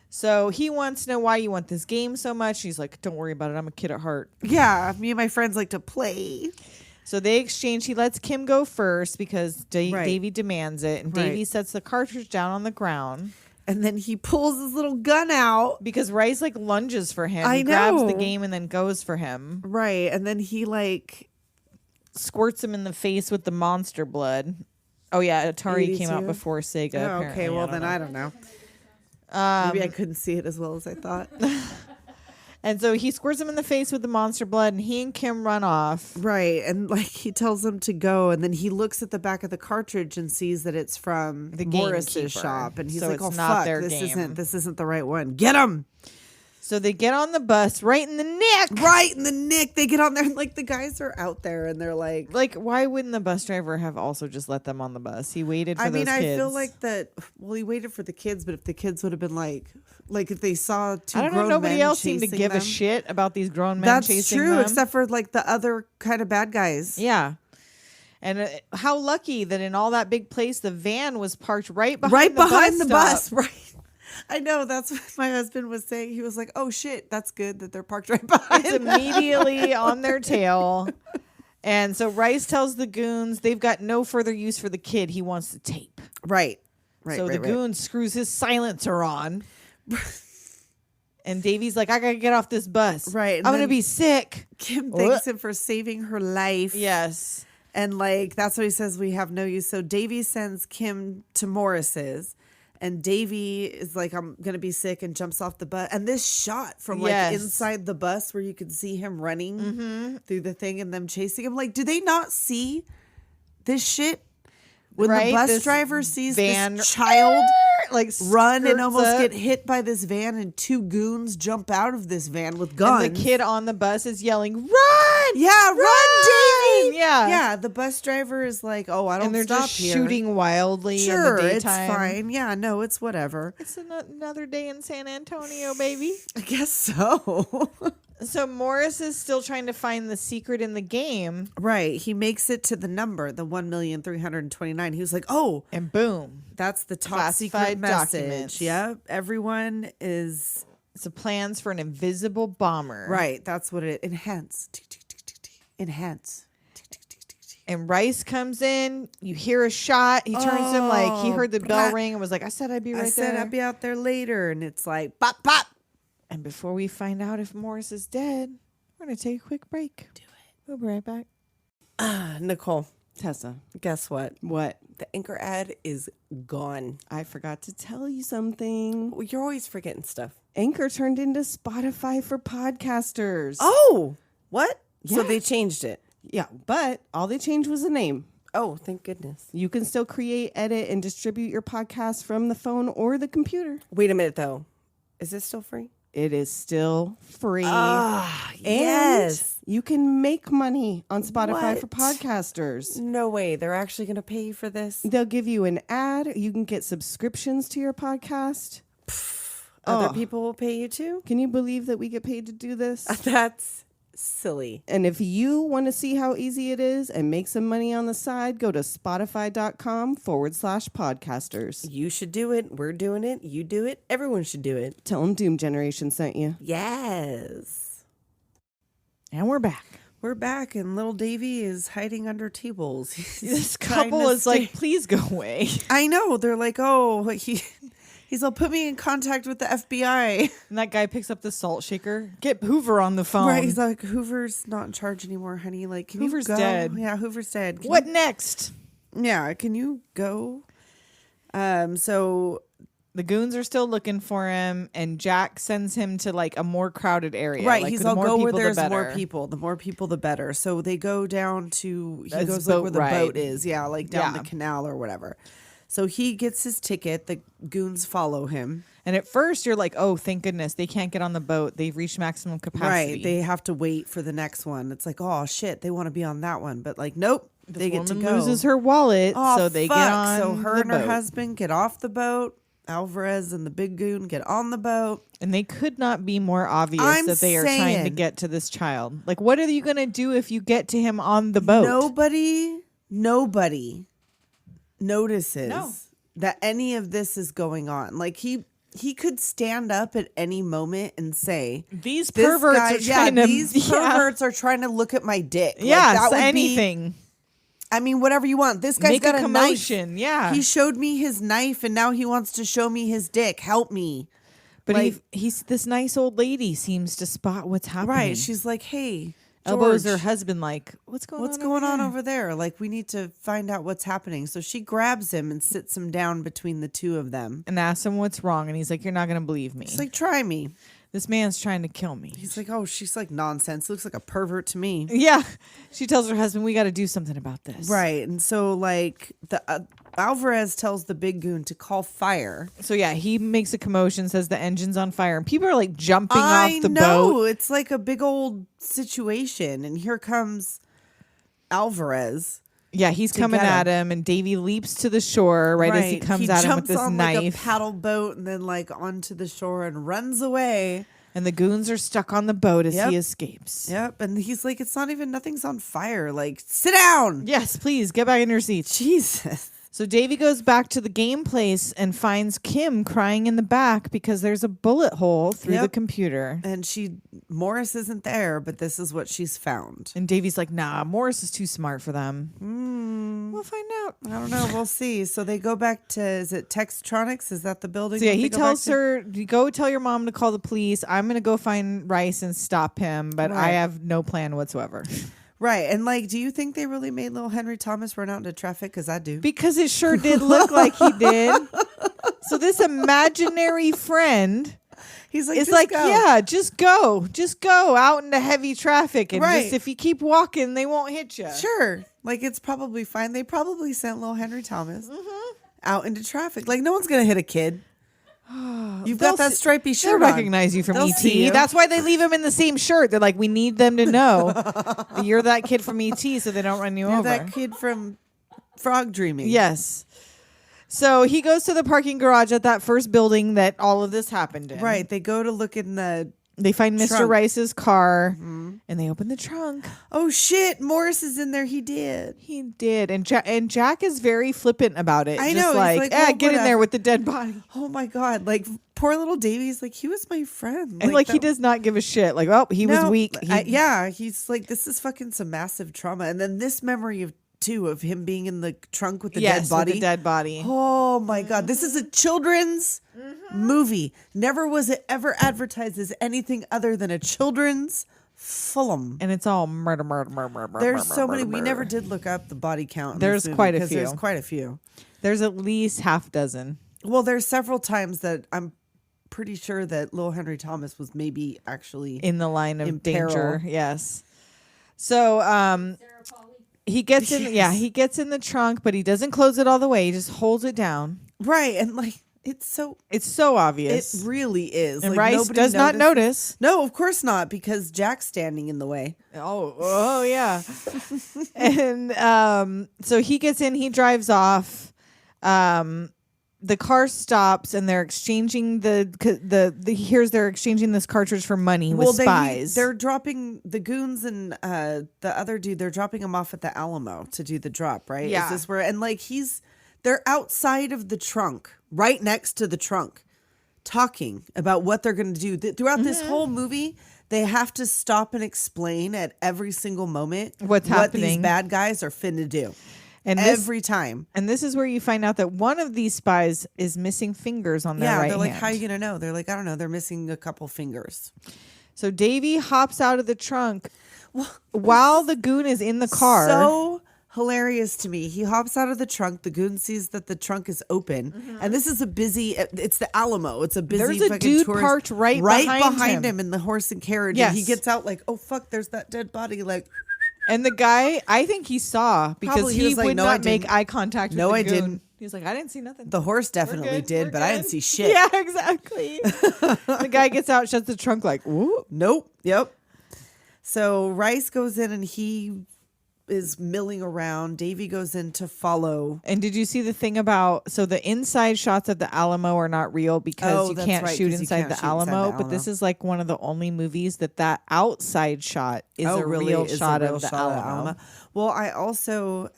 So he wants to know why you want this game so much. He's like, don't worry about it. I'm a kid at heart. Yeah, me and my friends like to play. So they exchange. He lets Kim go first because Right. Davey demands it, and Right. Davey sets the cartridge down on the ground. And then he pulls his little gun out. Because Rice like lunges for him. I He grabs the know. game and then goes for him. Right. And then he, like, Squirts him in the face with the monster blood. Oh yeah, Atari came out 82? before Sega. oh, apparently. okay, well, then I don't know. Maybe I couldn't see it as well as I thought. And so he squirts him in the face with the monster blood, and he and Kim run off. Right. And, like, he tells him to go. And then he looks at the back of the cartridge and sees that it's from The Morris's gamekeeper. shop. And he's So like, it's oh, not fuck, their this game. isn't the right one. Get him. So they get on the bus right in the nick. Right in the nick. They get on there and like the guys are out there and they're like, why wouldn't the bus driver have also just let them on the bus? He waited for those kids. I feel like that. Well, he waited for the kids, but if the kids would have been like if they saw two I don't know. grown Nobody men else seemed to chasing give a them. shit about these grown men That's chasing true, them. except for like the other kind of bad guys. Yeah. And how lucky that in all that big place, the van was parked right behind the bus stop. Right. I know. That's what my husband was saying. He was like, oh, shit, that's good that they're parked right behind. It's immediately on their tail. And so Rice tells the goons they've got no further use for the kid. He wants the tape. Right. So the goon screws his silencer on. And Davey's like, I got to get off this bus. Right. I'm going to be sick. Kim thanks him for saving her life. Yes. And like, that's what he says. We have no use. So Davey sends Kim to Morris's. And Davey is like, I'm going to be sick and jumps off the bus. And this shot from like inside the bus where you could see him running through the thing and them chasing him. Like, do they not see this shit? When the bus driver sees this child like run and almost get hit by this van and two goons jump out of this van with guns. And the kid on the bus is yelling, run! Yeah, run, Davey! Yeah. Yeah, the bus driver is like, oh, I don't and they're stop just here. shooting wildly Sure, in the it's daytime. fine. Yeah, no, it's whatever. It's another day in San Antonio, baby. I guess so. So Morris is still trying to find the secret in the game. Right. He makes it to the number, the 1,329,000. He was like, oh. And boom. That's the top Classified secret message. documents. Yep. Everyone is. So plans for an invisible bomber. Right. That's what it enhance. Enhance. And Rice comes in. You hear a shot. He turns him like he heard the bell ring and was like, I said I'd be right there. I said I'd be out there later. And it's like, pop, pop. And before we find out if Morris is dead, we're going to take a quick break. Do it. We'll be right back. Nicole, Tessa, guess what? what? The Anchor ad is gone. I forgot to tell you something. Well, you're always forgetting stuff. Anchor turned into Spotify for podcasters. Oh, what? So Yeah. they changed it. Yeah, but all they changed was the name. Oh, thank goodness. You can still create, edit, and distribute your podcast from the phone or the computer. Wait a minute, though. Is this still free? It is still free. Ah, and yes. you can make money on Spotify for What? podcasters. No way. They're actually going to pay you for this? They'll give you an ad. You can get subscriptions to your podcast. Other people will pay you too? Can you believe that we get paid to do this? That's silly. And if you want to see how easy it is and make some money on the side, go to spotify.com/podcasters. You should do it. We're doing it. You do it. Everyone should do it. Tell them Doom Generation sent you. Yes. And we're back. We're back, and little Davey is hiding under tables. This couple is like, please go away. I know. They're like, oh, he's all, put me in contact with the FBI. And that guy picks up the salt shaker. Get Hoover on the phone. Right. He's like, Hoover's not in charge anymore, honey. Like, can Hoover's you go? dead. Yeah, Hoover's dead. Can What next? Yeah, can you go? So The goons are still looking for him, and Jack sends him to like a more crowded area. right, like, he's the all more go where people, the there's more better. people. The more people, the better. So they go down to he That's goes like boat where the ride. boat is. Yeah, like down Yeah. the canal or whatever. So he gets his ticket. The goons follow him. And at first, you're like, "Oh, thank goodness they can't get on the boat. They've reached maximum capacity." Right, they have to wait for the next one. It's like, oh shit, they want to be on that one, but like, nope, they get to woman go. loses her wallet, Oh, so they fuck. get on. So her the and her boat. husband get off the boat. Alvarez and the big goon get on the boat. And they could not be more obvious I'm that they are trying to saying. get to this child. Like, what are you going to do if you get to him on the boat? Nobody notices No. that any of this is going on. Like he could stand up at any moment and say, These "This perverts guy- are trying to. these perverts are trying to look at my dick." Like, Yes, that would be- anything. I mean, whatever you want. This guy's Make got a a commotion. knife. Yeah. He showed me his knife, and now he wants to show me his dick. Help me. But like- he's this nice old lady seems to spot what's happening. Right. She's like, hey, elbows her George, husband like, what's going on over there? Like, we need to find out what's happening. So she grabs him and sits him down between the two of them. And asks him what's wrong. And he's like, you're not going to believe me. She's like, try me. This man's trying to kill me. He's like, oh, she's like nonsense. Looks like a pervert to me. Yeah. She tells her husband, we got to do something about this. Right. And so, like, Alvarez tells the big goon to call fire. So yeah, he makes a commotion, says the engine's on fire, and people are like jumping off the boat. It's like a big old situation, and here comes Alvarez. Yeah, he's coming at him, and Davey leaps to the shore as he comes at him with this on knife. like a paddle boat and then like onto the shore and runs away. And the goons are stuck on the boat as he escapes. Yep, and he's like, it's not even, nothing's on fire. Like, sit down. Yes, please, get back in your seats. Jesus. So Davey goes back to the game place and finds Kim crying in the back because there's a bullet hole through the computer. And Morris isn't there, but this is what she's found. And Davey's like, nah, Morris is too smart for them. We'll find out. I don't know. We'll see. So they go back to, is it Textronics? Is that the building? So yeah, he tells her, go tell your mom to call the police. I'm going to go find Rice and stop him, but I have no plan whatsoever. Right. And like, do you think they really made little Henry Thomas run out into traffic? Because I do. Because it sure did look like he did. So this imaginary friend... He's like, it's like, go. Yeah, just go out into heavy traffic. And just if you keep walking, they won't hit you. Sure. Like, it's probably fine. They probably sent little Henry Thomas out into traffic. Like, no one's going to hit a kid. You've got that stripy shirt They'll on. recognize you from They'll see E.T. you. That's why they leave him in the same shirt. They're like, we need them to know that you're that kid from E.T. so they don't run you over. That kid from Frog Dreaming. Yes. So he goes to the parking garage at that first building that all of this happened in. Right. They go to look in the... They find Mr. trunk. Rice's car, and they open the trunk. Oh, shit. Morris is in there. He did. He did. And Jack is very flippant about it. I Just know. like, Well, get in there whatever." with the dead body. Oh, my God. Like, poor little Davey's like, he was my friend. And he does not give a shit. Like, well, he was weak. He's like, this is fucking some massive trauma. And then this memory of him being in the trunk with the dead body. With the dead body. Oh my God. This is a children's movie. Never was it ever advertised as anything other than a children's film. And it's all murder. There's so many. We never did look up the body count. There's quite a few. There's quite a few. There's at least half dozen. Well, there's several times that I'm pretty sure that little Henry Thomas was maybe actually in the line of danger. peril. Yes. So he gets in. Yeah, he gets in the trunk, but he doesn't close it all the way. He just holds it down. Right, and like it's so obvious. It really is. And like, Rice does not notice. No, of course not, because Jack's standing in the way. Oh yeah. And so he gets in. He drives off. The car stops and they're exchanging they're exchanging this cartridge for money with spies. They're dropping the goons and the other dude. They're dropping him off at the Alamo to do the drop. Right? Yeah. Is this where? And like they're outside of the trunk, right next to the trunk, talking about what they're going to do throughout this whole movie. They have to stop and explain at every single moment what these bad guys are finna do. And every time. And this is where you find out that one of these spies is missing fingers on their right hand. Yeah, they're like, how are you going to know? They're like, I don't know. They're missing a couple fingers. So Davey hops out of the trunk while the goon is in the car. So hilarious to me. He hops out of the trunk. The goon sees that the trunk is open. And this is it's the Alamo. It's a busy There's a fucking dude tourist parked right behind him in the horse and carriage. Yes. And he gets out like, oh, fuck, there's that dead body. Like... And the guy, I think he saw because Probably he was like, would "No, I not make didn't." eye contact with No, the I goon. didn't. He was like, I didn't see nothing. The horse definitely did, but I didn't see shit. Yeah, exactly. The guy gets out, shuts the trunk like, whoop. Nope. Yep. So Rice goes in and he is milling around. Davey goes in to follow. And did you see the thing about, so the inside shots of the Alamo are not real because you can't shoot inside the Alamo, but this is like one of the only movies that outside shot is a real shot of the Alamo. Well, I also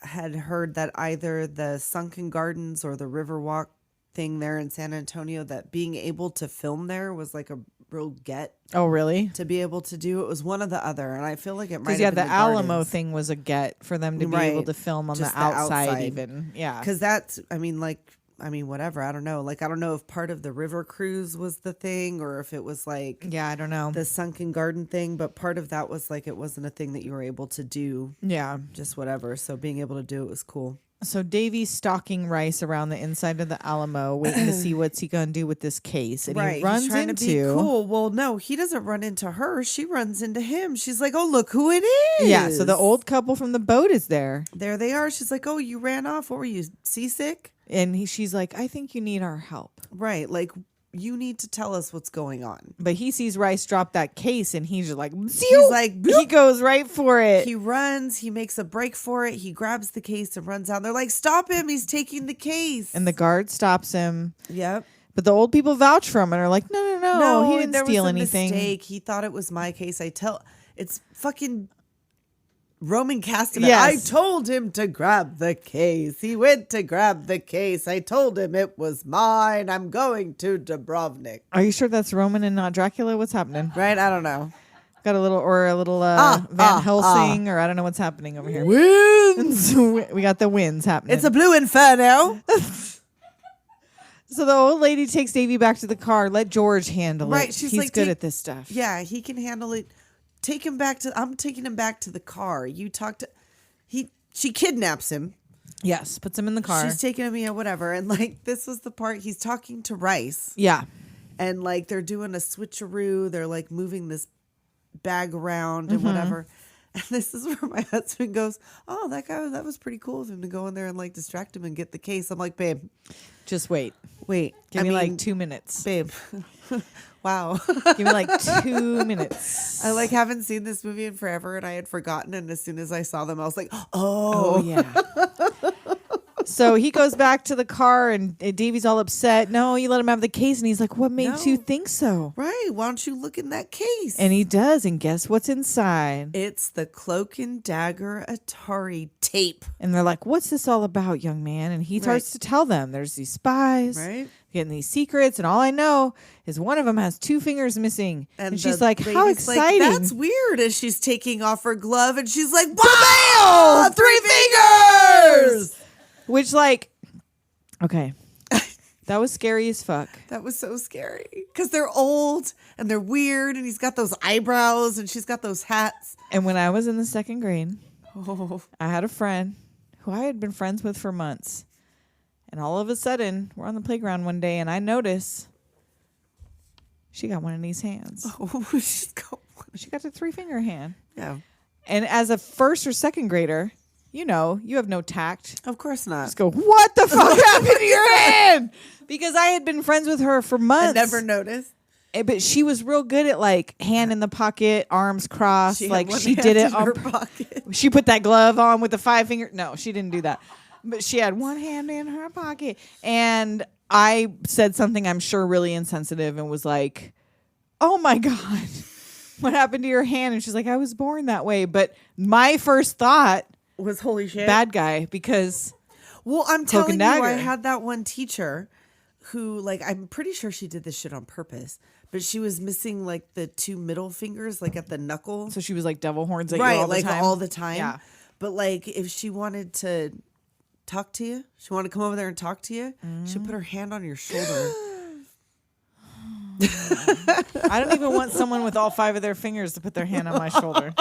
had heard that either the Sunken Gardens or the Riverwalk thing there in San Antonio, that being able to film there was like a real get. Oh, really? To be able to do it was one or the other, and I feel like it might have been the Alamo Gardens. Thing was a get for them to be able to film on the outside even. Yeah. Because that's, whatever. I don't know. Like, I don't know if part of the river cruise was the thing or if it was like, yeah, I don't know, the Sunken Garden thing. But part of that was like, it wasn't a thing that you were able to do. Yeah. Just whatever. So being able to do it was cool. So Davy's stalking Rice around the inside of the Alamo, waiting to see what's he gonna do with this case. And he runs he's trying into to be cool. Well, no, he doesn't run into her. She runs into him. She's like, "Oh, look who it is!" Yeah. So the old couple from the boat is there, There they are. She's like, "Oh, you ran off. What were you, seasick?" and she's like, "I think you need our help." Right. Like, you need to tell us what's going on. But he sees Rice drop that case, and he's just like, He's like, he goes right for it. He runs. He makes a break for it. He grabs the case and runs out. They're like, "Stop him. He's taking the case." And the guard stops him. Yep. But the old people vouch for him and are like, no, he didn't there steal was a anything. Mistake. He thought it was my case. It's fucking Roman Castellanos. Yes. I told him to grab the case. He went to grab the case. I told him it was mine. I'm going to Dubrovnik. Are you sure that's Roman and not Dracula? What's happening? Right? I don't know. Got a little Van Helsing, or I don't know what's happening over here. Winds. We got the winds happening. It's a blue inferno. So the old lady takes Davy back to the car. Let George handle it. Right, she's He's like, good at this stuff. Yeah, he can handle it. Take him back to. I'm taking him back to the car. You talk to. She kidnaps him. Yes, puts him in the car. She's taking him, whatever. And like, this was the part he's talking to Rice. Yeah. And like, they're doing a switcheroo. They're like moving this bag around and whatever. And this is where my husband goes, "Oh, that was pretty cool of him to go in there and like distract him and get the case." I'm like, "Babe, Just wait. Give me like 2 minutes. babe." Wow. Give me like 2 minutes. I like haven't seen this movie in forever, and I had forgotten. And as soon as I saw them, I was like, Oh, yeah. So he goes back to the car, and Davy's all upset. No, you let him have the case. And he's like, what makes you think so? Right. Why don't you look in that case? And he does. And guess what's inside? It's the Cloak and Dagger Atari tape. And they're like, what's this all about, young man? And he starts to tell them there's these spies getting these secrets. And all I know is one of them has 2 fingers missing. And she's like, how exciting. Like, that's weird. As she's taking off her glove, and she's like, wow, 3 fingers. Which, like, okay. That was scary as fuck. That was so scary. Because they're old and they're weird, and he's got those eyebrows and she's got those hats. And when I was in the 2nd grade, I had a friend who I had been friends with for months. And all of a sudden, we're on the playground one day, and I notice she got one of these hands. Oh, she's got one. She got the 3-finger hand. Yeah. And as a 1st or 2nd grader, you have no tact. Of course not. Just go, what the fuck happened to your hand? Because I had been friends with her for months. I never noticed. But she was real good at like hand in the pocket, arms crossed. She like she did it on her pocket. She put that glove on with the 5-finger. No, she didn't do that. But she had one hand in her pocket. And I said something I'm sure really insensitive and was like, oh my God, what happened to your hand? And she's like, I was born that way. But my first thought was holy shit. Bad guy, because I'm Cloak telling and you, I Dagger. had that one teacher who, like, I'm pretty sure she did this shit on purpose, but she was missing like the 2 middle fingers, like at the knuckle. So she was like devil horns at you Right, all the like time. all the time. Yeah. But like, if she wanted to talk to you, she wanted to come over there and talk to you, she'd put her hand on your shoulder. I don't even want someone with all 5 of their fingers to put their hand on my shoulder.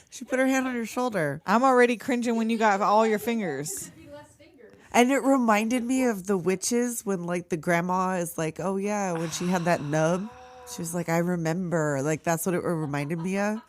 She put her hand on your shoulder. I'm already cringing when you got all your fingers. And it reminded me of the witches when like the grandma is like, oh yeah, when she had that nub, she was like, I remember. Like, that's what it reminded me of.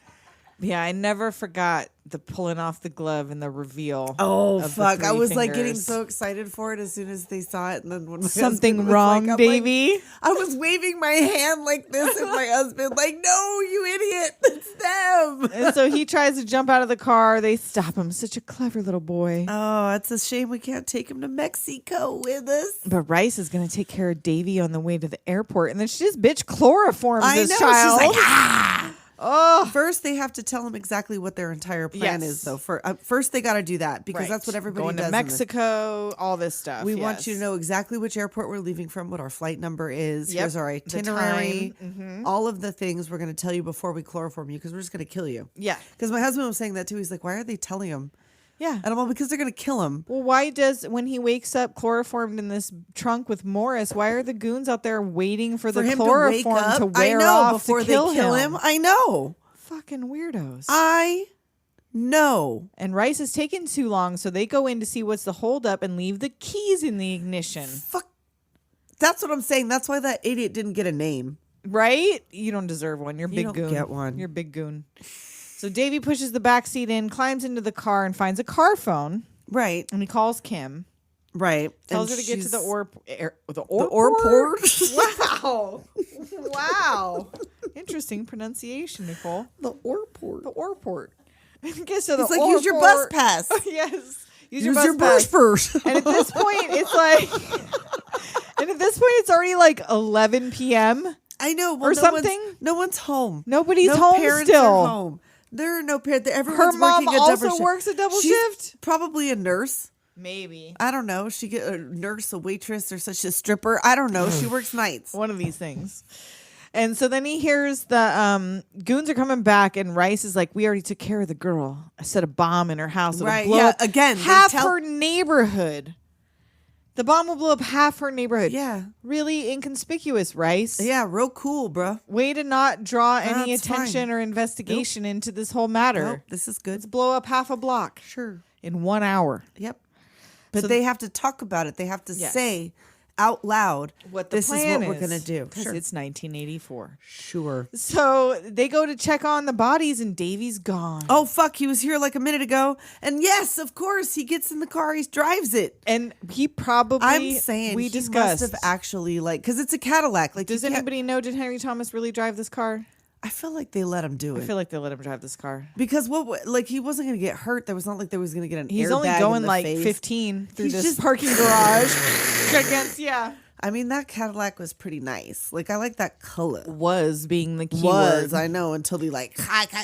Yeah, I never forgot the pulling off the glove and the reveal. Oh, of fuck. the I 3 was like getting fingers. so excited for it as soon as they saw it. And then when my Something husband was wrong, like, I'm Davey? like, I was waving my hand like this, and my husband like, no, you idiot. It's them. And so he tries to jump out of the car. They stop him. Such a clever little boy. Oh, it's a shame we can't take him to Mexico with us. But Rice is going to take care of Davey on the way to the airport. And then she just bitch chloroforms I this know. child. She's like, ah. Oh, first they have to tell him exactly what their entire plan is, though. First, they got to do that because Right. that's what everybody Going does. to Mexico, all this stuff. We want you to know exactly which airport we're leaving from, what our flight number is. Yep. Here's our The itinerary. time. All of the things we're going to tell you before we chloroform you because we're just going to kill you. Yeah. Because my husband was saying that too. He's like, why are they telling him? Yeah. And I'm all, because they're going to kill him. Well, why does, when he wakes up chloroformed in this trunk with Morris, why are the goons out there waiting for the him chloroform to wear off before to kill they kill him. him? I know. Fucking weirdos. I No. And Rice is taking too long, so they go in to see what's the holdup and leave the keys in the ignition. Fuck. That's what I'm saying. That's why that idiot didn't get a name. Right? You don't deserve one. You're a big don't goon. get one. You're a big goon. So Davey pushes the back seat in, climbs into the car, and finds a car phone. Right. And he calls Kim. Right. Tells her to get to the Orport. Wow. Wow. Interesting pronunciation, Nicole. The Orport. The Orport. Gets to the It's like, use your bus Orport. pass. Yes. Use Use your bus pass. first. And at this point, it's like... And at this point, it's already like 11 p.m. I know. Well, or something. No one's home. Nobody's no home parents still. Are home. There are no parents. Everyone's Her mom working a double also shift. works a double She's shift? Probably a nurse. Maybe. I don't know. She get a nurse, a waitress, or such a stripper. I don't know. She works nights. One of these things. And so then he hears the goons are coming back, and Rice is like, "We already took care of the girl. I set a bomb in her house. It'll Right, blow yeah, up again, they half tell- her neighborhood. The bomb will blow up half her neighborhood. Yeah. Really inconspicuous, Rice. Yeah, real cool, bro. Way to not draw any That's attention fine. or investigation into this whole matter. Nope, this is good. Let's blow up half a block Sure. in 1 hour. Yep. But So- they have to talk about it. They have to Yes. say out loud What the this plan is what we're going to do. Because it's 1984. Sure. So they go to check on the bodies, and Davey's gone. Oh, fuck. He was here like a minute ago. And yes, of course, he gets in the car. He drives it. And he probably, I'm saying we he discussed. must have actually, like, because it's a Cadillac. Like, Does you can't- anybody know, did Henry Thomas really drive this car? I feel like they let him do it. I feel like they let him drive this car. Because like he wasn't going to get hurt. There was not like there was going to get an He's airbag only in going the like face. 15 through He's this just- parking garage. Against, yeah. I mean, that Cadillac was pretty nice. Like, I like that color. Was being the key Was, word. I know, until they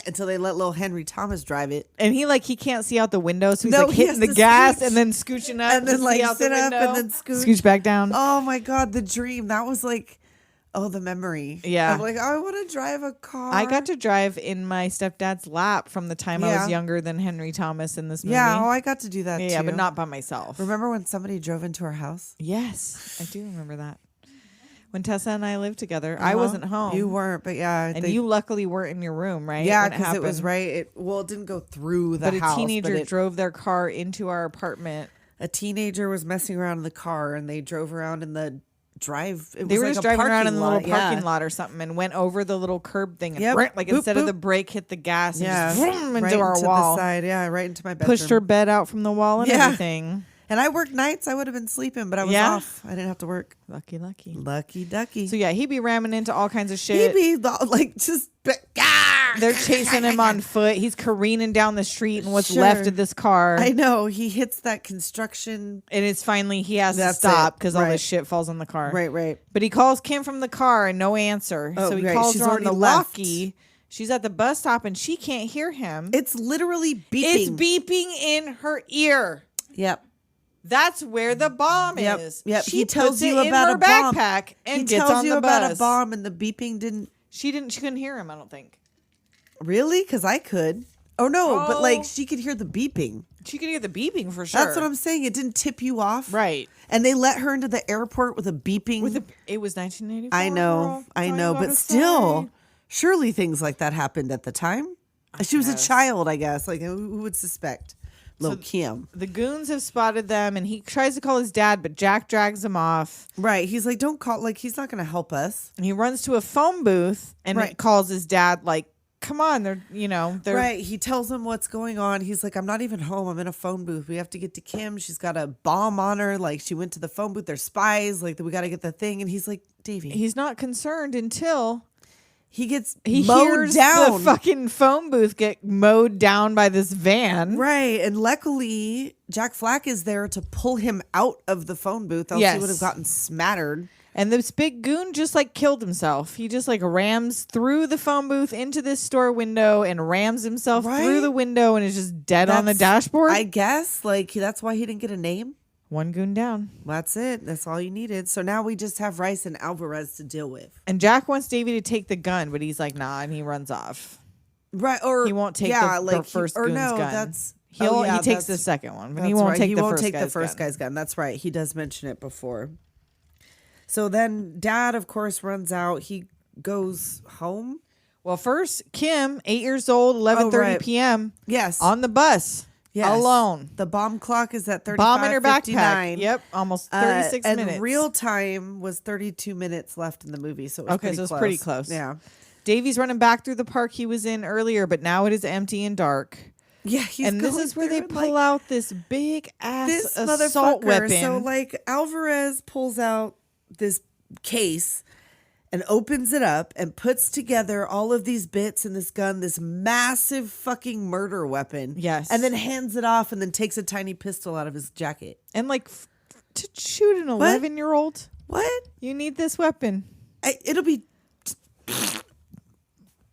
until they let little Henry Thomas drive it. And he can't see out the window, so he's No, like he hitting has the to gas scooch. and then scooching up And then, to like, see out the sit up window. and then scooch. back down. Oh my God, the dream. That was like, the memory. Yeah. I'm like, I want to drive a car. I got to drive in my stepdad's lap from the time I Yeah. was younger than Henry Thomas in this movie. Yeah, I got to do that too. Yeah, but not by myself. Remember when somebody drove into our house? Yes, I do remember that. When Tessa and I lived together, I wasn't home. You weren't, but yeah. And you luckily weren't in your room, right? Yeah, when because it was happened? right. It didn't go through the But house. a teenager it- drove their car into our apartment. A teenager was messing around in the car, and they drove around in the drive. They were like just a driving around in the little parking parking lot. lot or something and went over the little curb thing. And Yep. like Boop, instead of boop. the brake, hit the gas and Yeah, just vroom right into our wall. the side. Yeah, right into my bedroom. Pushed her bed out from the wall and Yeah. everything. And I worked nights. I would have been sleeping, but I was Yeah. off. I didn't have to work. Lucky. Lucky ducky. So yeah, he'd be ramming into all kinds of He'd shit. be like just. They're chasing him on foot. He's careening down the street and what's Sure. left of this car. I know he hits that construction. And it's finally he has to That's stop it. because all Right. this shit falls on the car. Right. But he calls Kim from the car and no answer. Oh, so he right. calls She's her on already the left. walkie. She's at the bus stop and she can't hear him. It's literally beeping. It's beeping in her ear. Yep. That's where the bomb Yep. is. Yep. She he tells puts you it about in her a bomb. backpack and he gets tells on you the about bus. a bomb, and the beeping didn't. She couldn't hear him, I don't think. Really? Because I could. Oh no! But like Oh. she could hear the beeping. She could hear the beeping for sure. That's what I'm saying. It didn't tip you off, Right. And they let her into the airport with a beeping. It was 1984. I know, girl. I That's all know, you but gotta still, say. surely things like that happened at the time. She was a guess. child, I guess. Like who would suspect? Little Kim. The goons have spotted them, and he tries to call his dad, but Jack drags him off. Right. He's like, don't call. Like he's not going to help us. And he runs to a phone booth and Right. calls his dad, like, come on, they're Right. He tells him what's going on. He's like, I'm not even home. I'm in a phone booth. We have to get to Kim. She's got a bomb on her. Like she went to the phone booth. They're spies. Like we got to get the thing. And he's like, Davey. He's not concerned until He gets he mowed hears down. the fucking phone booth get mowed down by this van. Right. And luckily, Jack Flack is there to pull him out of the phone booth. Else Yes. he would have gotten smattered. And this big goon just like killed himself. He just like rams through the phone booth into this store window and rams himself Right? through the window and is just dead on the That's- dashboard. I guess. Like that's why he didn't get a name. One goon down. That's it. That's all you needed. So now we just have Rice and Alvarez to deal with. And Jack wants Davey to take the gun, but he's like, nah, and he runs off. Right. Or He won't take yeah, the like first or goon's no, gun. that's He takes that's- the second one, but that's he won't right. take He the won't first take guy's the first gun. guy's gun. That's right. He does mention it before. So then Dad, of course, runs out. He goes home. Well, first, Kim, 8 years old, 11:30 right. p.m. Yes. on the bus, Yes. alone. The bomb clock is at 35:59. Bomb in her backpack. Yep, almost 36 and minutes. real time was 32 minutes left in the movie, so it was pretty so close. it's pretty close. Yeah. Davy's running back through the park he was in earlier, but now it is empty and dark. Yeah, he's And this going is where they through, pull out this big ass this assault motherfucker. weapon. So like Alvarez pulls out this case and opens it up and puts together all of these bits in this gun, this massive fucking murder weapon. Yes. And then hands it off and then takes a tiny pistol out of his jacket. And like to shoot an 11-year-old, What? you need this weapon. It'll be...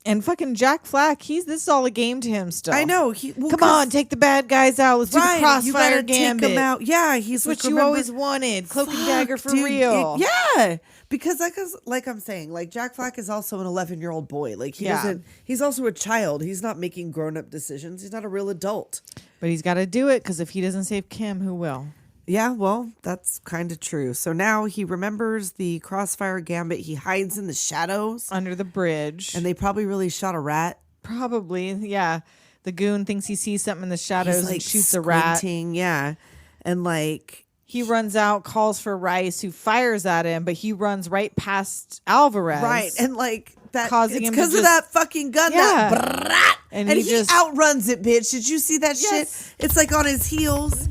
And fucking Jack Flack, this is all a game to him still. I know. Come on, take the bad guys out. Let's do the you crossfire gotta gambit. take him out. Yeah, he's That's what like, you remember- always wanted. Cloak and Dagger for Dude, real. yeah, because like I'm saying, like Jack Flack is also an 11-year-old boy. Like he doesn't. He's also a child. He's not making grown-up decisions. He's not a real adult. But he's got to do it because if he doesn't save Kim, who will? Yeah, well, that's kind of true. So now he remembers the crossfire gambit. He hides in the shadows Under the bridge. and they probably really shot a rat. Probably, yeah. The goon thinks he sees something in the shadows He's like and shoots a rat. squinting, yeah, and like He runs out, calls for Rice, who fires at him, but he runs right past Alvarez. right, and like that, Causing it's him to because of just- that fucking gun. Yeah. That brat, And and he he just- outruns it, bitch. Did you see that Yes. shit? It's like on his heels.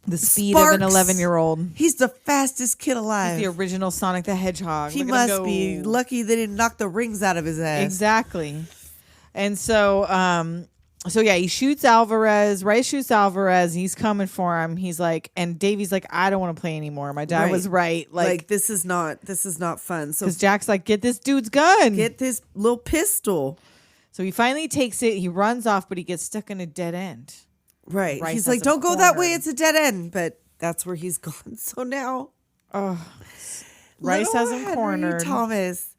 The speed of an Sparks. 11-year-old. He's the fastest kid alive. The original Sonic the Hedgehog. He Look at him must go. be lucky they didn't knock the rings out of his ass. Exactly. And so, yeah, he shoots Alvarez. Rice shoots Alvarez. He's coming for him. He's like, and Davy's like, I don't want to play anymore. My dad Right. was right. Like this is not fun. So because Jack's like, get this dude's gun. get this little pistol. So he finally takes it. He runs off, but he gets stuck in a dead end. Right. Rice He's has like, him don't go that way. cornered. It's a dead end. But that's where he's gone. So now, Rice has him Henry cornered. Thomas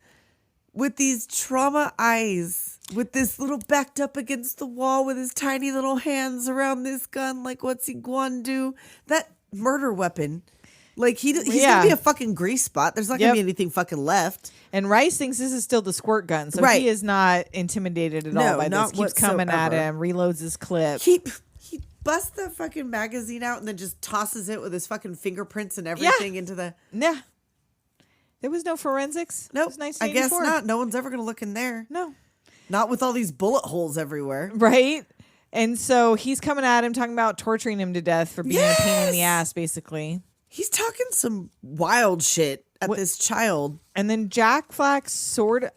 with these trauma eyes, with this little backed up against the wall with his tiny little hands around this gun. Like, what's he going to do? That murder weapon. Like, he's going to be a fucking grease spot. There's not going to be anything fucking left. And Rice thinks this is still the squirt gun, so Right. he is not intimidated at No, all by not this. Keeps coming at whatsoever. him, reloads his clip. He busts the fucking magazine out and then just tosses it with his fucking fingerprints and everything into the... Yeah. There was no forensics. Nope, It was I guess 1984. not. No one's ever going to look in there. No. Not with all these bullet holes everywhere. Right? And so he's coming at him, talking about torturing him to death for being a pain in the ass, basically. He's talking some wild shit at this child. And then Jack Flack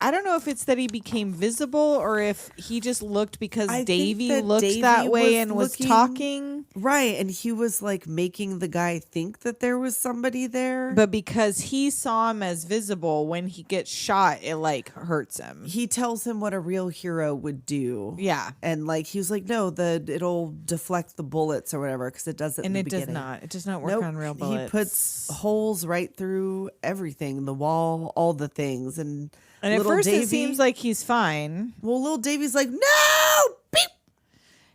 I don't know if it's that he became visible or if he just looked because I think Davey that looked Davey that way was and was looking- talking. Right. And he was like making the guy think that there was somebody there. But because he saw him as visible, when he gets shot, it like hurts him. He tells him what a real hero would do. Yeah. And like he was like, no, it'll deflect the bullets or whatever because it does it in And the it beginning. does not. It does not work Nope. on real bullets. He puts holes right through everything, the wall, all the things. And at little first Davey, it seems like he's fine. Well, little Davey's like, no, beep.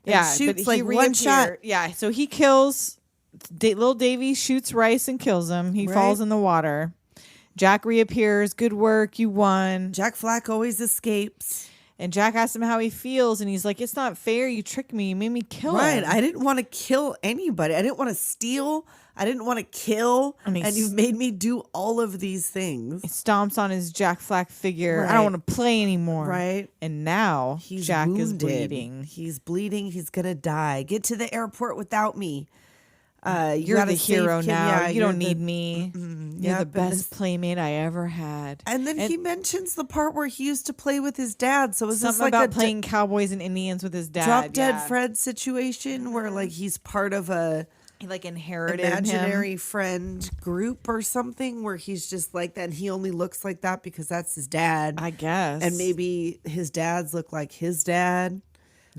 And Yeah, shoots but he like one shot. reappeared. Yeah, so he kills little Davey, shoots Rice and kills him. He Right. falls in the water. Jack reappears. Good work, you won. Jack Flack always escapes. And Jack asks him how he feels, and he's like, "It's not fair. You tricked me. You made me kill Right. him." I didn't want to kill anybody. I didn't want to steal. I didn't want to kill. And And you've made me do all of these things. He stomps on his Jack Flack figure. I Right. don't want to play anymore. Right. And now He's Jack wounded. is bleeding. He's bleeding. He's going to die. Get to the airport without me. You You're gotta the save hero Kim. now. Yeah, you you're don't the- need me. You're Yep, the and best this- playmate I ever had. And then he mentions the part where he used to play with his dad. So is this Something like about a playing cowboys and Indians with his dad. Drop Dead yeah. Fred situation where like he's part of a He like inherited imaginary him. friend group or something where he's just like that and he only looks like that because that's his dad. I guess. And maybe his dads look like his dad.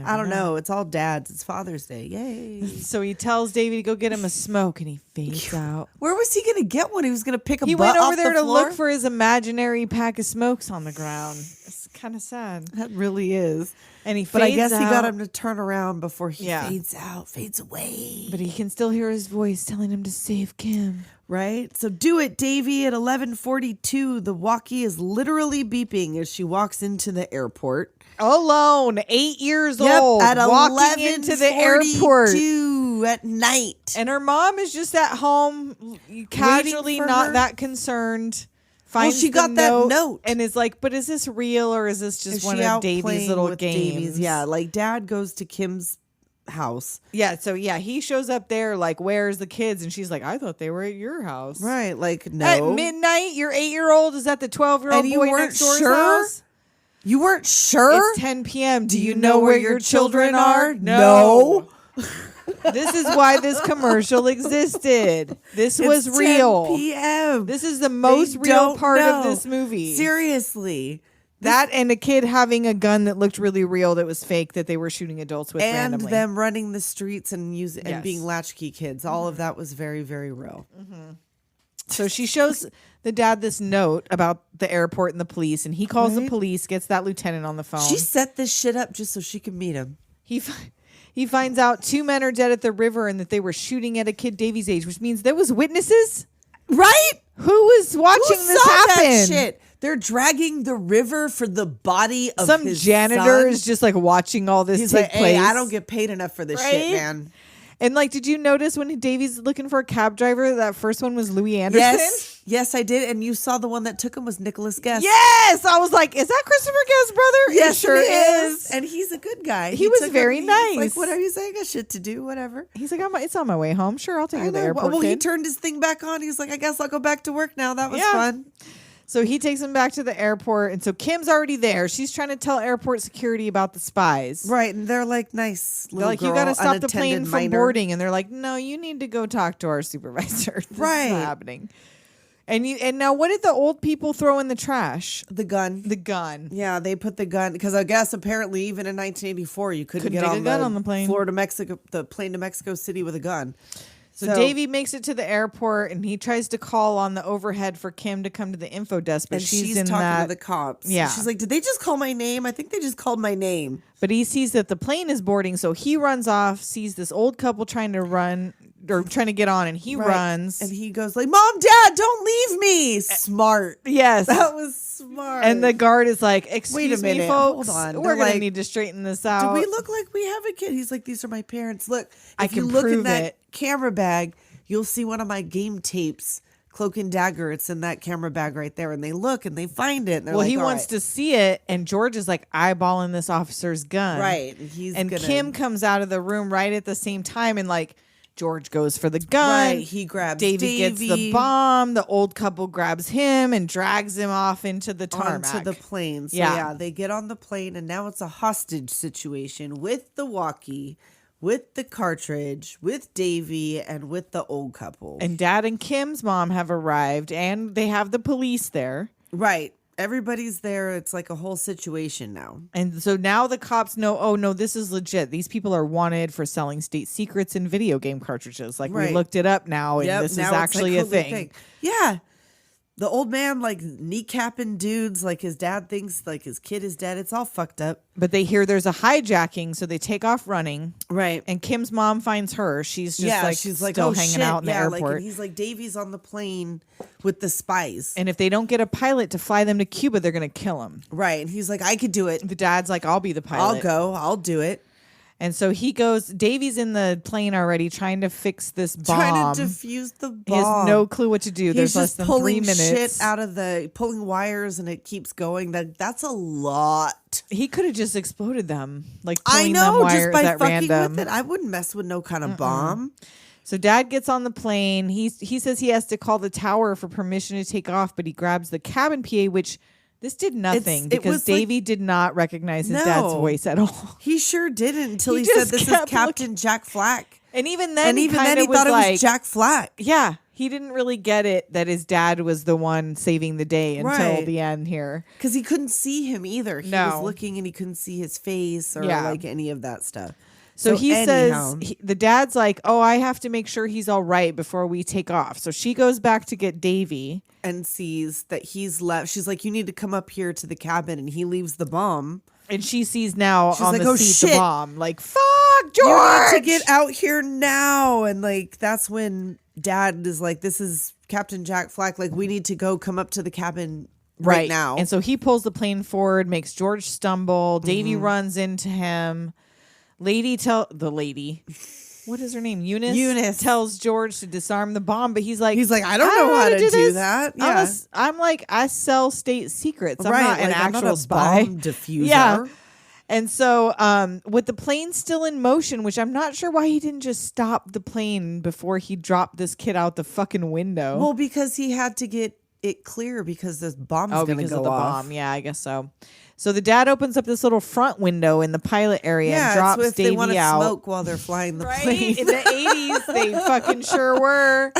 I don't know. It's all dads. It's Father's Day. Yay. So he tells Davey to go get him a smoke, and he fades out. Where was he going to get one? He was going to pick a He butt went over off there the to floor? look for his imaginary pack of smokes on the ground. It's kind of sad. That really is. And he fades But I guess he got out, him to turn around before he Yeah. fades away. but he can still hear his voice telling him to save Kim. Right? So do it, Davey. At 11:42, the walkie is literally beeping as she walks into the airport. Alone, 8 years Yep, old, at walking into the airport. 11:42 at night. And her mom is just at home, casually for not her. that concerned. Finds she the got that note. and is like, but is this real or is this just Is one she of out Davy's playing little with games? Davy's? Yeah, like Dad goes to Kim's house. Yeah, so yeah, he shows up there like, where's the kids? And she's like, I thought they were at your house. Right, like no. At midnight, your 8-year-old is at the 12-year-old And you boy weren't next door's sure? house. You weren't sure? It's 10 p.m. Do you know where your children are? No. This is why this commercial existed. This was It's real. 10 p.m. This is the most real don't part of know. this movie. Seriously. That and a kid having a gun that looked really real that was fake that they were shooting adults with And randomly. them running the streets and Yes. being latchkey kids. All of that was very, very real. So she shows the dad this note about the airport and the police, and he calls the Right. police, gets that lieutenant on the phone. She set this shit up just so she could meet him. He finds out 2 men are dead at the river and that they were shooting at a kid Davy's age, which means there was witnesses. Right? Who was watching Who this saw happen? that shit? They're dragging the river for the body of Some his janitor son. is just like watching all this He's take like, place. hey, I don't get paid enough for this Right? shit, man. And like, did you notice when Davy's looking for a cab driver, that first one was Louis Anderson? Yes, I did. And you saw the one that took him was Nicholas Guest. Yes, I was like, is that Christopher Guest's brother? Yes, it sure it is. And he's a good guy. He was took him- very he's nice. Like, whatever you say, I got shit to do, whatever. He's like, it's on my way home. Sure, I'll take you to the airport. Well, he kid. turned his thing back on. He's like, I guess I'll go back to work now. That was Yeah. fun. So he takes him back to the airport, and so Kim's already there. She's trying to tell airport security about the spies. Right. And they're like, nice little They're like, you girl, got to stop the plane unattended from minor. boarding, and they're like, no, you need to go talk to our supervisor. This Right. is not happening. And now, what did the old people throw in the trash? The gun. The gun. Yeah, they put the gun because I guess apparently even in 1984 you couldn't get take on a gun on the plane. the plane to Mexico City with a gun. So Davey makes it to the airport, and he tries to call on the overhead for Kim to come to the info desk, but and she's talking in that. to the cops. Yeah. She's like, did they just call my name? I think they just called my name. But he sees that the plane is boarding, so he runs off, sees this old couple trying to run or trying to get on, and he Right. runs. And he goes like, Mom, Dad, don't leave me. Smart. Yes. That was smart. And the guard is like, excuse me, minute, folks. hold on. We're They're going to like, need to straighten this do out. we look like we have a kid? He's like, these are my parents. Look, I if you can look in prove that it. camera bag, you'll see one of my game tapes, Cloak and Dagger. It's in that camera bag right there. And they look and they find it. And they're Well, like, he all wants right. to see it, and George is like eyeballing this officer's gun. Right. He's And gonna, Kim comes out of the room right at the same time, and like George goes for the gun. Right. He grabs Davey gets the bomb. The old couple grabs him and drags him off into the tarmac. onto the plane. So Yeah. yeah, they get on the plane and now it's a hostage situation with the walkie, with the cartridge, with Davey, and with the old couple. And Dad and Kim's mom have arrived, and they have the police there. Right. Everybody's there. It's like a whole situation now. And so now the cops know, oh, no, this is legit. These people are wanted for selling state secrets and video game cartridges. Like, we Right. looked it up now, and this is now it's actually like a thing. Yeah. The old man, like, kneecapping dudes, like his dad thinks like his kid is dead. It's all fucked up. But they hear there's a hijacking, so they take off running. Right. And Kim's mom finds her. She's just she's like, still oh, hanging shit. out in the Like, airport. and he's like, Davey's on the plane with the spies. And if they don't get a pilot to fly them to Cuba, they're going to kill him. Right. And he's like, I could do it. The dad's like, I'll be the pilot. I'll go. I'll do it. And so he goes, Davey's in the plane already trying to fix this bomb. Trying to defuse the bomb. He has no clue what to do. He's There's less just than pulling 3 minutes. shit out of pulling wires and it keeps going. That's a lot. He could have just exploded them. Like I pulling them know, just wires by at fucking random. with it. I wouldn't mess with no kind of bomb. So Dad gets on the plane. He says he has to call the tower for permission to take off, but he grabs the cabin PA, which this did nothing It because was like- Davey did not recognize his No. dad's voice at all. He sure didn't until He he, said just this is kept Captain Jack Flack. And even then, And even then he was thought it like, was Jack Flack. Yeah, he didn't really get it that his dad was the one saving the day until Right. the end here. Because he couldn't see him either. He No. was looking and he couldn't see his face or Yeah. like any of that stuff. So he anyhow. says, the dad's like, oh, I have to make sure he's all right before we take off. So she goes back to get Davey. And sees that he's left. She's like, you need to come up here to the cabin. And he leaves the bomb. And she sees now She's on like, the oh, seat the shit. bomb. Like, fuck, George! You need to get out here now. And like, that's when Dad is like, this is Captain Jack Flack. Like, we need to go come up to the cabin right now. And so he pulls the plane forward, makes George stumble. Davey runs into him. The lady. What is her name? Eunice tells George to disarm the bomb, but he's like, I don't know how to do this. that. Yeah. I'm like, I sell state secrets. I'm Right, not an like, I'm actual not a spy. bomb diffuser. Yeah. And so with the plane still in motion, which I'm not sure why he didn't just stop the plane before he dropped this kid out the fucking window. Well, because he had to get it clear because this bomb's going to because go of the off. bomb. Yeah, I guess so. So the dad opens up this little front window in the pilot area and drops it's if Davey they want to out. smoke while they're flying the Right? plane. In the 80s, they fucking sure were.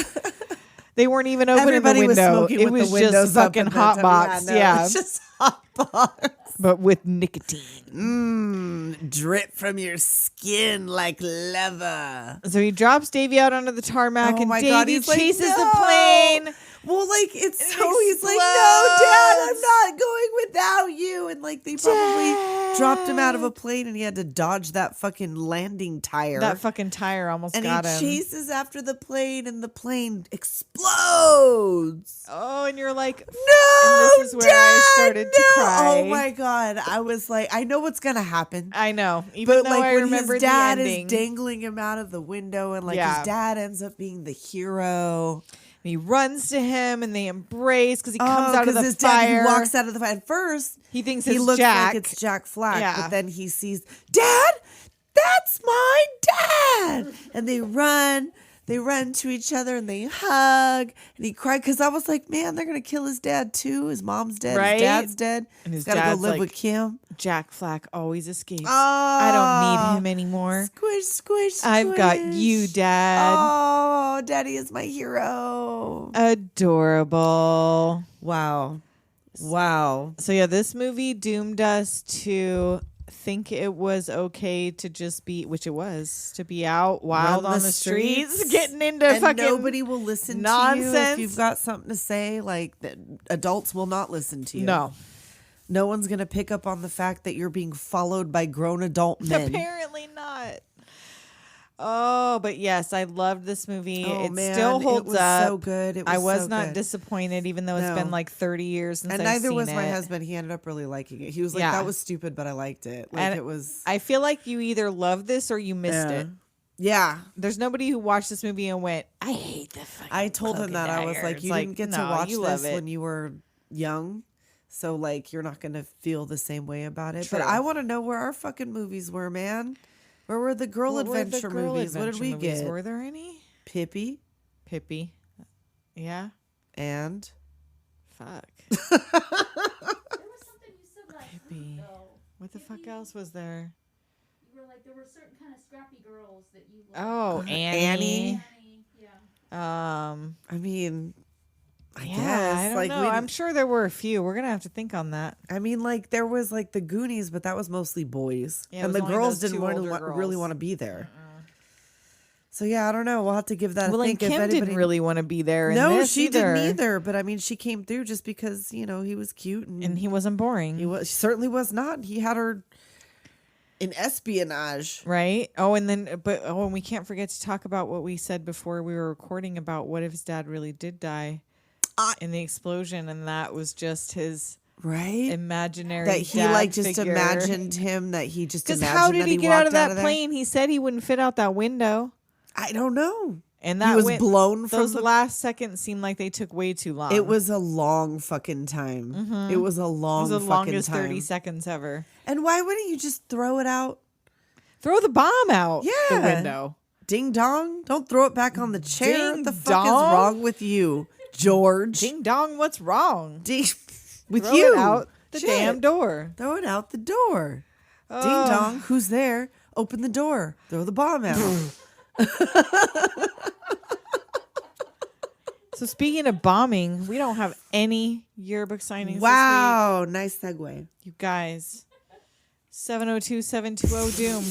They weren't even opening Everybody the was window. smoking It with was the windows just up fucking at that hot time. box. No, Yeah. it's just hot box. But with nicotine. Drip from your skin like lava. So he drops Davey out onto the tarmac, Oh and my God, Davey he's like, chases the "No." plane. Well, like, it's It so, he's like, no, Dad, I'm explodes. not going without you. And like, they probably dropped him out of a plane and he had to dodge that fucking landing tire. That fucking tire almost and got he him. chases after the plane and the plane explodes. Oh, and you're like, No, and this is where I Dad, started to no. cry. Oh my God. I was like, I know what's going to happen. I know. Even But though like I when remember his dad the is ending. dangling him out of the window and like Yeah. his dad ends up being the hero. And he runs to him and they embrace because he comes out of the his fire. dad, he walks out of the fire. At first, He thinks he it's looks Jack. like it's Jack Flack, Yeah. but then he sees, Dad, that's my dad. And they run to each other and they hug. And he cried because I was like, man, they're going to kill his dad too. His mom's dead. Right? His dad's dead. And his He's got to go dad's live like, with Kim. Jack Flack always escapes. Oh, I don't need him anymore. Squish, squish, squish. I've got you, Dad. Oh, Daddy is my hero. Adorable. Wow. Wow. So yeah, this movie doomed us to think it was okay to just be, which it was, to be out wild Run on the streets, getting into and fucking nobody will listen to you nonsense. if you've got something to say. Like, the adults will not listen to you. No one's gonna pick up on the fact that you're being followed by grown adult men. Apparently not. Oh, but yes, I loved this movie. Oh, it man, still holds it was up. so good. It was I was so not good. disappointed, even though it's No. been like 30 years since And I've neither seen was my it. husband. He ended up really liking it. He was like, Yeah. "That was stupid, but I liked it." Like, And it was. I feel like you either loved this or you missed it. Yeah. There's nobody who watched this movie and went, I hate the fucking I told Cloak him that. I was Dagger. like, It's "You didn't get to no, watch you love this it. when you were young." So, like, you're not going to feel the same way about it. True. But I want to know where our fucking movies were, man. Where were the girl What were the adventure girl movies? What did adventure we movies? get? Were there any? Pippi Pippi. Yeah. and Fuck. There was something you said last Pippi. week, though. What the fuck else was there? You were like, there were certain kind of scrappy girls that you liked. Oh, Annie. Annie, yeah. I mean, I Yeah, guess. I don't like, know. I'm sure there were a few. We're gonna have to think on that. I mean, like, there was like the Goonies, but that was mostly boys. Yeah, it and was the only girls those didn't two want older to really girls. want to be there. So, yeah, I don't know. We'll have to give that Well, a and think. Kim if anybody... didn't really want to be there. In No, this she either. didn't either. But I mean, she came through just because, you know, he was cute. And he wasn't boring. He was, certainly was not. He had her in espionage. Right. Oh, and then, and we can't forget to talk about what we said before we were recording about what if his dad really did die in the explosion, and that was just his Right? imaginary That he, dad like, just figure. imagined him, that he just Because imagined how did that he get out of walked that there. plane? He said he wouldn't fit out that window, I don't know. and that He was went- blown from Those the... last seconds seemed like they took way too long. It was a long fucking time. It was a It long was the fucking longest time. 30 seconds ever. And why wouldn't you just throw it out? Throw the bomb out the Yeah. window. Ding dong. Don't throw it back on the chair. Ding What the fuck is dong. wrong with you, George? Ding dong, what's wrong? Ding. With Throw you. it out the Shit. damn door. Throw it out the door. Oh. Ding dong. Who's there? Open the door. Throw the bomb out. So speaking of bombing, we don't have any yearbook signings Wow. Nice segue. this week. You guys. 702-720 Doom.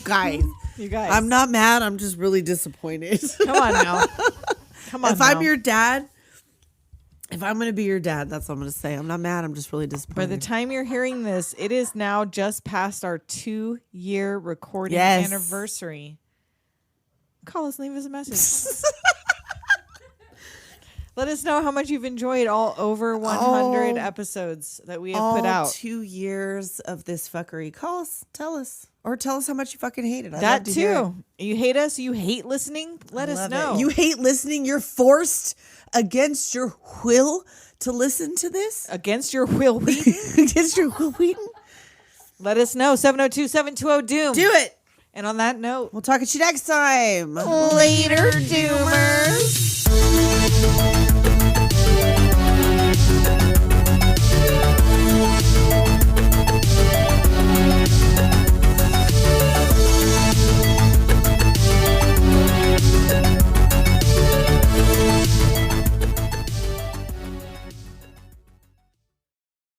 Guys, You guys. I'm not mad. I'm just really disappointed. Come on now. Come on. If I'm your dad, if I'm going to be your dad, that's what I'm going to say. I'm not mad. I'm just really disappointed. By the time you're hearing this, it is now just past our 2-year recording Yes. anniversary. Call us, leave us a message. Let us know how much you've enjoyed all over 100 episodes that we have put out. 2 years of this fuckery. Call us, tell us, or tell us how much you fucking hate it. I'd love That to hear it. too. You hate us? You hate listening? Let us Love know. it. You hate listening. You're forced against your will to listen to this. Against your will, Wheaton? Against your will, Wheaton. Let us know. 702-720-DOOM. Do it. And on that note, We'll talk at you next time. later, Doom.